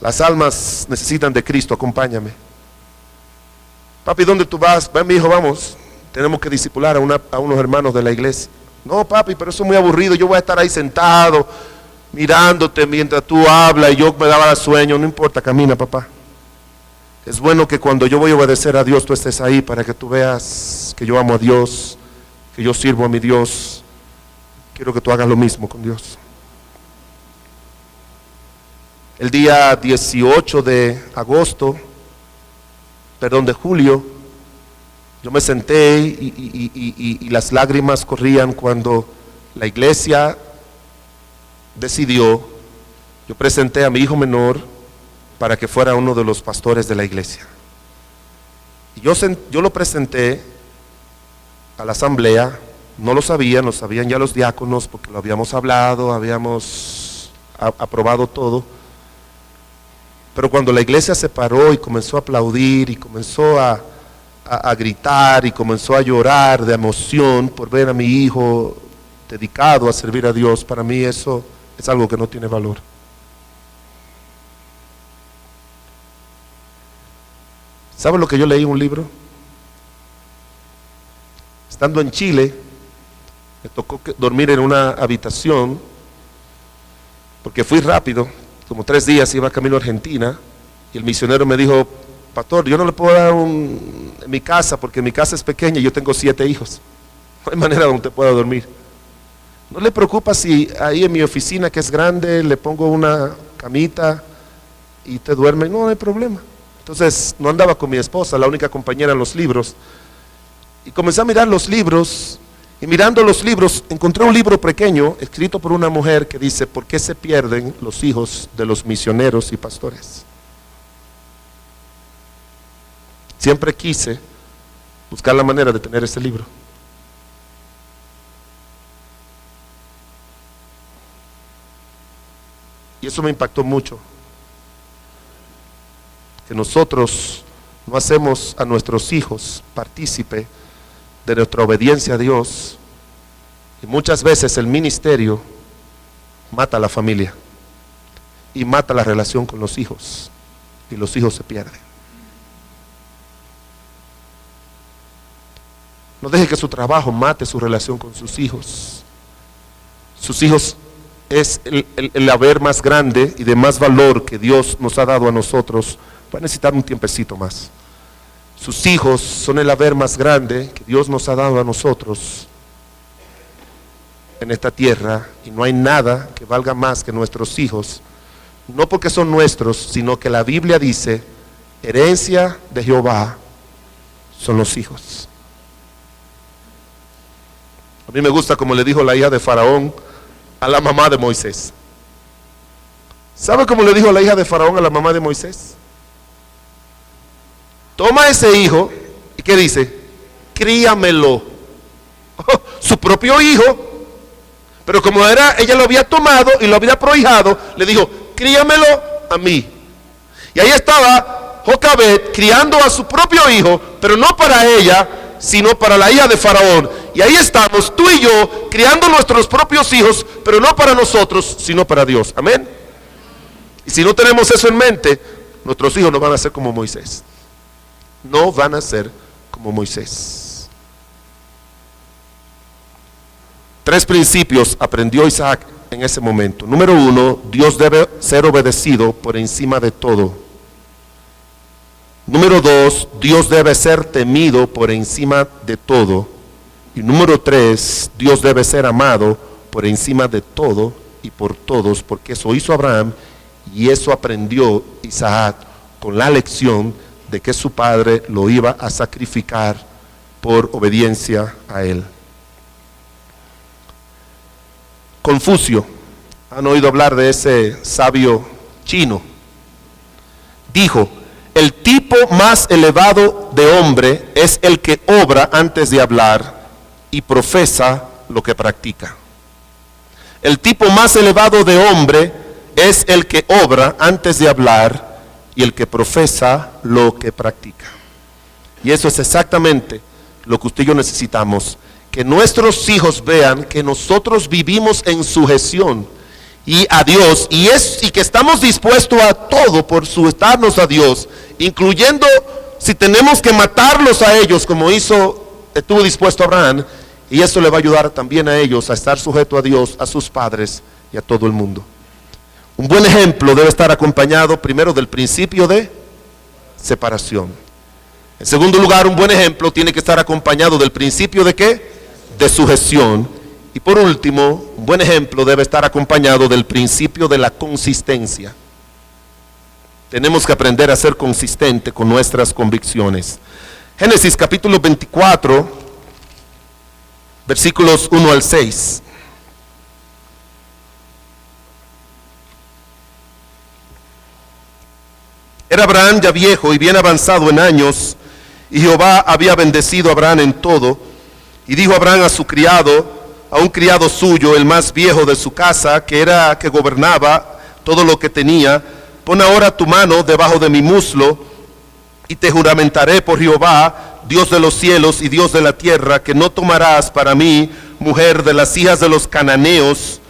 Las almas necesitan de Cristo, acompáñame. Papi, ¿dónde tú vas? Ven, mi hijo, vamos. Tenemos que discipular a unos hermanos de la iglesia. No, papi, pero eso es muy aburrido. Yo voy a estar ahí sentado, mirándote mientras tú hablas, y yo me daba sueño. No importa, camina, papá. Es bueno que cuando yo voy a obedecer a Dios, tú estés ahí para que tú veas que yo amo a Dios, que yo sirvo a mi Dios. Quiero que tú hagas lo mismo con Dios. El día 18 de julio, yo me senté y las lágrimas corrían cuando la iglesia decidió, yo presenté a mi hijo menor para que fuera uno de los pastores de la iglesia. Y yo lo presenté a la asamblea. No lo sabían ya los diáconos, porque lo habíamos hablado, habíamos aprobado todo. Pero cuando la iglesia se paró y comenzó a aplaudir y comenzó a gritar y comenzó a llorar de emoción por ver a mi hijo dedicado a servir a Dios, para mí eso es algo que no tiene valor. ¿Saben lo que yo leí en un libro? Estando en Chile, me tocó dormir en una habitación, porque fui rápido, como 3 días iba camino a Argentina, y el misionero me dijo: pastor, yo no le puedo dar en mi casa, porque mi casa es pequeña y yo tengo 7 hijos. No hay manera donde pueda dormir. ¿No le preocupa si ahí en mi oficina, que es grande, le pongo una camita y te duerme? No, no hay problema. Entonces no andaba con mi esposa, la única compañera en los libros, y comencé a mirar los libros, y mirando los libros encontré un libro pequeño escrito por una mujer que dice: ¿por qué se pierden los hijos de los misioneros y pastores? Siempre quise buscar la manera de tener ese libro. Y eso me impactó mucho, que nosotros no hacemos a nuestros hijos partícipe de nuestra obediencia a Dios, y muchas veces el ministerio mata a la familia y mata la relación con los hijos, y los hijos se pierden. No deje que su trabajo mate su relación con sus hijos. Sus hijos es el haber más grande y de más valor que Dios nos ha dado a nosotros, va a necesitar un tiempecito más. Sus hijos son el haber más grande que Dios nos ha dado a nosotros en esta tierra, y no hay nada que valga más que nuestros hijos, no porque son nuestros, sino que la Biblia dice, herencia de Jehová son los hijos. A mí me gusta como le dijo la hija de Faraón a la mamá de Moisés. ¿Sabe cómo le dijo la hija de Faraón a la mamá de Moisés? Toma ese hijo, ¿y qué dice? Críamelo. Oh, su propio hijo. Pero como ella lo había tomado y lo había prohijado, le dijo, críamelo a mí. Y ahí estaba Jocabed criando a su propio hijo, pero no para ella, sino para la hija de Faraón. Y ahí estamos, tú y yo, criando nuestros propios hijos, pero no para nosotros, sino para Dios. Amén. Y si no tenemos eso en mente, nuestros hijos no van a ser como Moisés. No van a ser como Moisés. 3 principios aprendió Isaac en ese momento. Número 1, Dios debe ser obedecido por encima de todo. Número 2, Dios debe ser temido por encima de todo. Y número 3, Dios debe ser amado por encima de todo y por todos, porque eso hizo Abraham y eso aprendió Isaac con la lección de que su padre lo iba a sacrificar por obediencia a él. Confucio, ¿han oído hablar de ese sabio chino? Dijo, el tipo más elevado de hombre es el que obra antes de hablar y profesa lo que practica. El tipo más elevado de hombre es el que obra antes de hablar y el que profesa lo que practica. Y eso es exactamente lo que usted y yo necesitamos. Que nuestros hijos vean que nosotros vivimos en sujeción y a Dios, y que estamos dispuestos a todo por sujetarnos a Dios, incluyendo si tenemos que matarlos a ellos, como estuvo dispuesto Abraham, y eso le va a ayudar también a ellos a estar sujeto a Dios, a sus padres y a todo el mundo. Un buen ejemplo debe estar acompañado primero del principio de separación. En segundo lugar, un buen ejemplo tiene que estar acompañado del principio de ¿qué? De sujeción. Y por último, un buen ejemplo debe estar acompañado del principio de la consistencia. Tenemos que aprender a ser consistente con nuestras convicciones. Génesis capítulo 24, versículos 1 al 6. Era Abraham ya viejo y bien avanzado en años, y Jehová había bendecido a Abraham en todo. Y dijo Abraham a su criado, a un criado suyo, el más viejo de su casa, que gobernaba todo lo que tenía, pon ahora tu mano debajo de mi muslo, y te juramentaré por Jehová, Dios de los cielos y Dios de la tierra, que no tomarás para mí mujer de las hijas de los cananeos,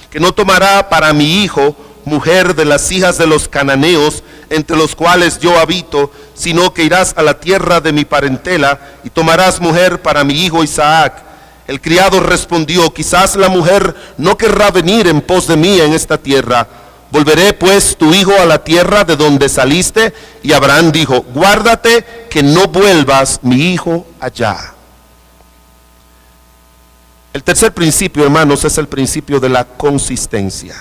que no tomará para mi hijo mujer de las hijas de los cananeos, entre los cuales yo habito, sino que irás a la tierra de mi parentela y tomarás mujer para mi hijo Isaac. El criado respondió, quizás la mujer no querrá venir en pos de mí en esta tierra. ¿Volveré pues tu hijo a la tierra de donde saliste? Y Abraham dijo, guárdate que no vuelvas mi hijo allá. El tercer principio, hermanos, es el principio de la consistencia.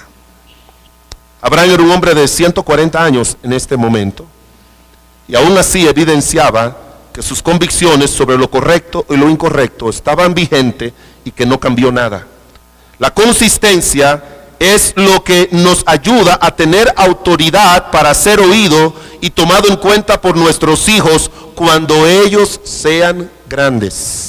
Abraham era un hombre de 140 años en este momento, y aún así evidenciaba que sus convicciones sobre lo correcto y lo incorrecto estaban vigentes y que no cambió nada. La consistencia es lo que nos ayuda a tener autoridad para ser oído y tomado en cuenta por nuestros hijos cuando ellos sean grandes.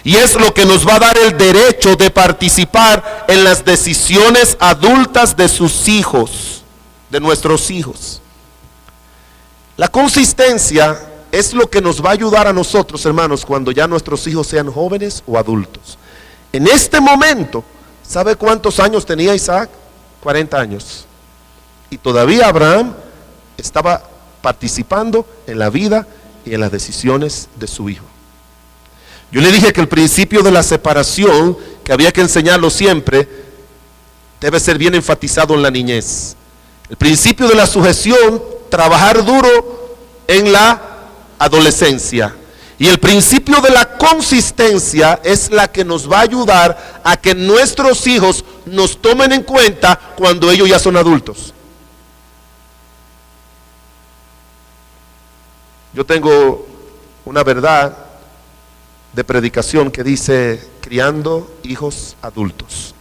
Y es lo que nos va a dar el derecho de participar en las decisiones adultas de sus hijos, de nuestros hijos. La consistencia es lo que nos va a ayudar a nosotros, hermanos, cuando ya nuestros hijos sean jóvenes o adultos. En este momento, ¿sabe cuántos años tenía Isaac? 40 años. Y todavía Abraham estaba participando en la vida y en las decisiones de su hijo. Yo le dije que el principio de la separación, que había que enseñarlo siempre, debe ser bien enfatizado en la niñez. El principio de la sujeción, trabajar duro en la adolescencia. Y el principio de la consistencia es la que nos va a ayudar a que nuestros hijos nos tomen en cuenta cuando ellos ya son adultos. Yo tengo una verdad de predicación que dice: criando hijos adultos.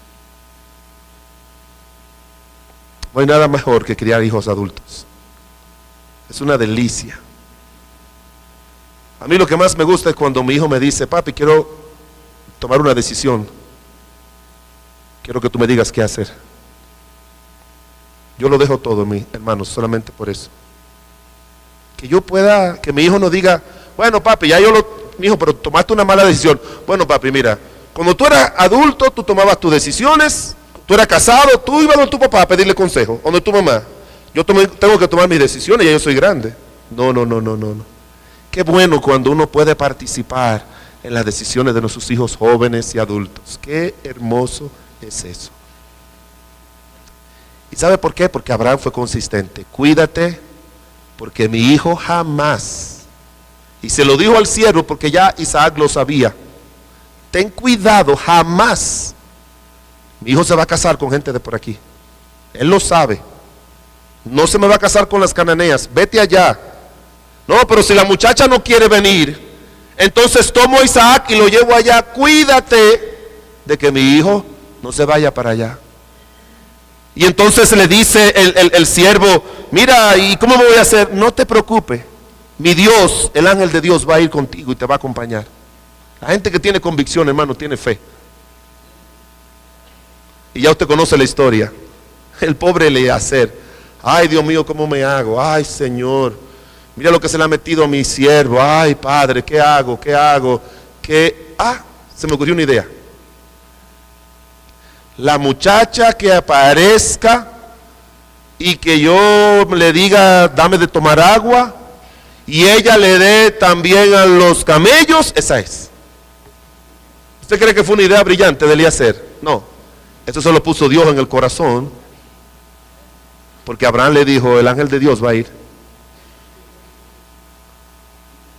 No hay nada mejor que criar hijos adultos. Es una delicia. A mí lo que más me gusta es cuando mi hijo me dice: papi, quiero tomar una decisión. Quiero que tú me digas qué hacer. Yo lo dejo todo, mi hermano, solamente por eso. Que yo pueda, que mi hijo no diga: bueno, papi, mi hijo, pero tomaste una mala decisión. Bueno, papi, mira, cuando tú eras adulto, tú tomabas tus decisiones. Tú eras casado, tú ibas donde tu papá a pedirle consejo, o donde tu mamá. Yo tengo que tomar mis decisiones, ya yo soy grande. No. Qué bueno cuando uno puede participar en las decisiones de nuestros hijos jóvenes y adultos. Qué hermoso es eso. ¿Y sabe por qué? Porque Abraham fue consistente. Cuídate, porque mi hijo jamás, y se lo dijo al siervo porque ya Isaac lo sabía, ten cuidado, jamás mi hijo se va a casar con gente de por aquí. Él lo sabe. No se me va a casar con las cananeas. Vete allá. No, pero si la muchacha no quiere venir, entonces tomo a Isaac y lo llevo allá. Cuídate de que mi hijo no se vaya para allá. Y entonces le dice el siervo: mira, ¿y cómo me voy a hacer? No te preocupes. Mi Dios, el ángel de Dios, va a ir contigo y te va a acompañar. La gente que tiene convicción, hermano, tiene fe. Y ya usted conoce la historia. El pobre Eliezer: ay, Dios mío, ¿cómo me hago? Ay, Señor, mira lo que se le ha metido a mi siervo. Ay, Padre, ¿qué hago? Se me ocurrió una idea. La muchacha que aparezca y que yo le diga: dame de tomar agua, y ella le dé también a los camellos, esa es. ¿Usted cree que fue una idea brillante de Eliezer? No. Eso se lo puso Dios en el corazón, porque Abraham le dijo: el ángel de Dios va a ir.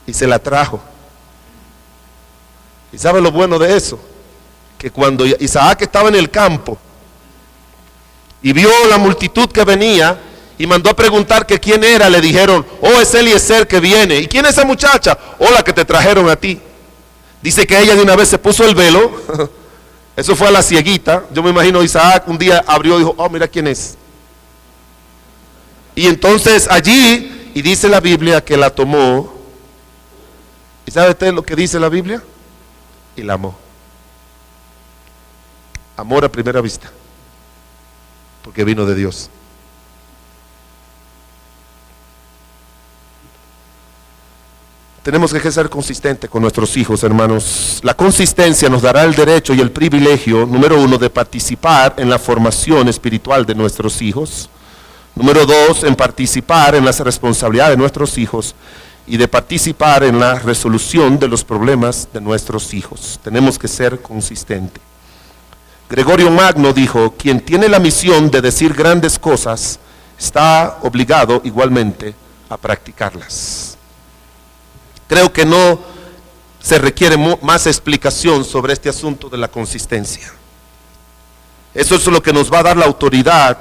Y se la trajo. ¿Y sabe lo bueno de eso? Que cuando Isaac estaba en el campo y vio la multitud que venía y mandó a preguntar que quién era, le dijeron: oh, es Eliezer que viene. ¿Y quién es esa muchacha? Oh, la que te trajeron a ti. Dice que ella de una vez se puso el velo. Eso fue a la cieguita. Yo me imagino Isaac un día abrió y dijo: oh, mira quién es. Y entonces allí, y dice la Biblia que la tomó. ¿Y sabe usted lo que dice la Biblia? Y la amó. Amor a primera vista, porque vino de Dios. Tenemos que ser consistentes con nuestros hijos, hermanos. La consistencia nos dará el derecho y el privilegio, número 1, de participar en la formación espiritual de nuestros hijos. Número 2, en participar en las responsabilidades de nuestros hijos y de participar en la resolución de los problemas de nuestros hijos. Tenemos que ser consistentes. Gregorio Magno dijo: quien tiene la misión de decir grandes cosas está obligado igualmente a practicarlas. Creo que no se requiere más explicación sobre este asunto de la consistencia. Eso es lo que nos va a dar la autoridad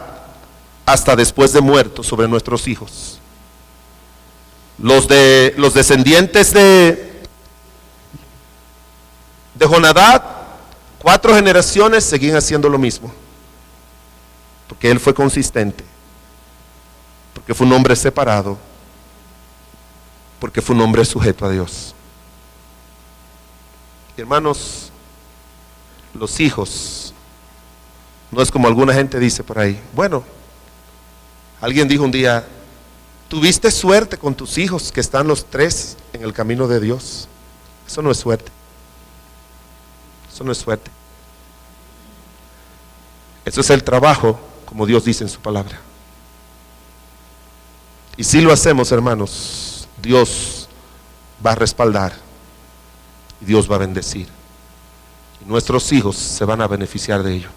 hasta después de muertos sobre nuestros hijos. Los descendientes de Jonadab, 4 generaciones seguían haciendo lo mismo, porque él fue consistente, porque fue un hombre separado, porque fue un hombre sujeto a Dios. Hermanos, los hijos no es como alguna gente dice por ahí. Bueno, alguien dijo un día: tuviste suerte con tus hijos que están los 3 en el camino de Dios. Eso no es suerte. Eso no es suerte. Eso es el trabajo, como Dios dice en su palabra. Y si lo hacemos, hermanos, Dios va a respaldar y Dios va a bendecir. Y nuestros hijos se van a beneficiar de ello.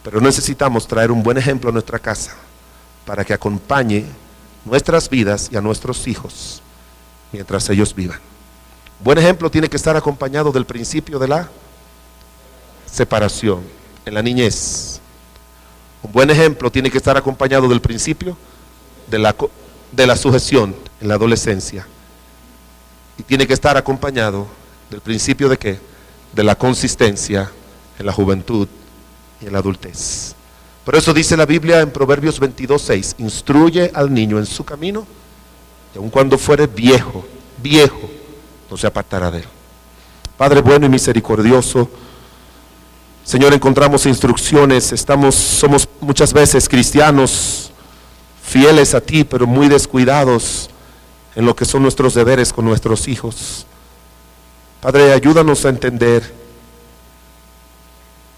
Pero necesitamos traer un buen ejemplo a nuestra casa para que acompañe nuestras vidas y a nuestros hijos mientras ellos vivan. Buen ejemplo tiene que estar acompañado del principio de la separación en la niñez. Un buen ejemplo tiene que estar acompañado del principio de la sujeción en la adolescencia. Y tiene que estar acompañado del principio de ¿qué? De la consistencia en la juventud y en la adultez. Por eso dice la Biblia en Proverbios 22:6, instruye al niño en su camino, y aun cuando fuere viejo, no se apartará de él. Padre bueno y misericordioso, Señor, encontramos instrucciones, somos muchas veces cristianos fieles a ti, pero muy descuidados en lo que son nuestros deberes con nuestros hijos. Padre, ayúdanos a entender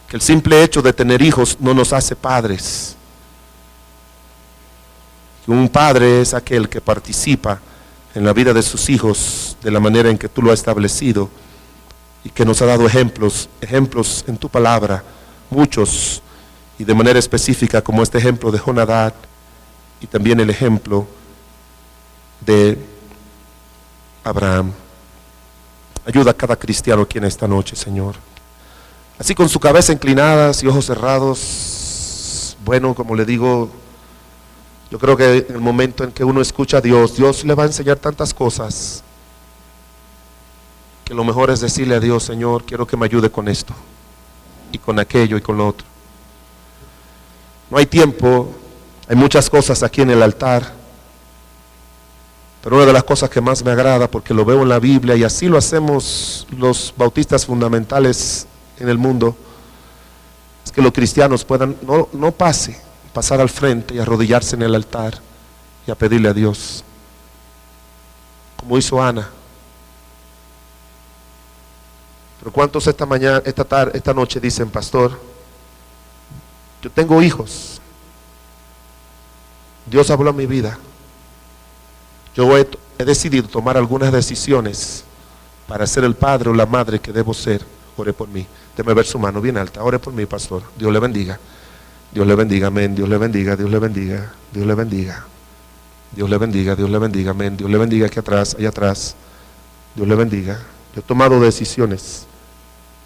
que el simple hecho de tener hijos no nos hace padres. Un padre es aquel que participa en la vida de sus hijos de la manera en que tú lo has establecido y que nos ha dado ejemplos en tu palabra, muchos, y de manera específica como este ejemplo de Jonadab y también el ejemplo de Abraham. Ayuda a cada cristiano aquí en esta noche, Señor. Así con su cabeza inclinada y ojos cerrados, bueno, como le digo, yo creo que en el momento en que uno escucha a Dios, Dios le va a enseñar tantas cosas, que lo mejor es decirle a Dios, Señor, quiero que me ayude con esto, y con aquello, y con lo otro. No hay tiempo, hay muchas cosas aquí en el altar, pero una de las cosas que más me agrada, porque lo veo en la Biblia, y así lo hacemos los bautistas fundamentales en el mundo, es que los cristianos puedan pasar al frente y arrodillarse en el altar y a pedirle a Dios, como hizo Ana. Pero ¿cuántos esta noche dicen, pastor, yo tengo hijos, Dios habló a mi vida, yo he decidido tomar algunas decisiones para ser el padre o la madre que debo ser? Ore por mí. Déjeme ver su mano bien alta. Ore por mí, pastor. Dios le bendiga. Dios le bendiga, amén. Dios le bendiga, Dios le bendiga. Dios le bendiga. Dios le bendiga, Dios le bendiga, amén. Dios le bendiga aquí atrás, allá atrás. Dios le bendiga. Yo he tomado decisiones.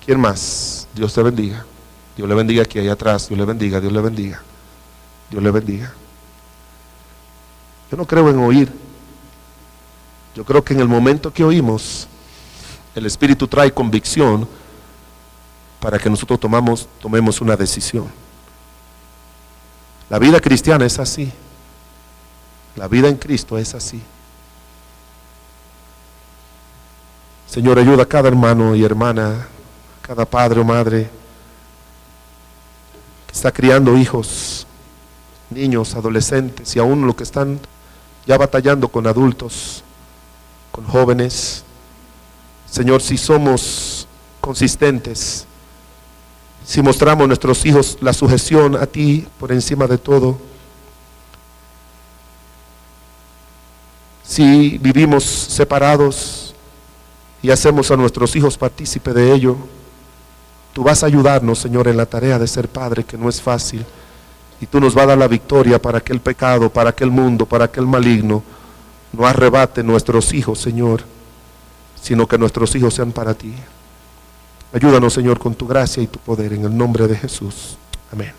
¿Quién más? Dios te bendiga. Dios le bendiga aquí, allá atrás. Dios le bendiga, Dios le bendiga. Dios le bendiga. Yo no creo en oír. Yo creo que en el momento que oímos, el Espíritu trae convicción para que nosotros tomemos una decisión. La vida cristiana es así. La vida en Cristo es así. Señor, ayuda a cada hermano y hermana, cada padre o madre que está criando hijos, niños, adolescentes y aún los que están ya batallando con adultos, con jóvenes. Señor, si somos consistentes, si mostramos a nuestros hijos la sujeción a ti por encima de todo, si vivimos separados y hacemos a nuestros hijos partícipe de ello, tú vas a ayudarnos, Señor, en la tarea de ser padre, que no es fácil, y tú nos vas a dar la victoria para que el pecado, para que el mundo, para que el maligno no arrebate nuestros hijos, Señor, sino que nuestros hijos sean para ti. Ayúdanos, Señor, con tu gracia y tu poder, en el nombre de Jesús. Amén.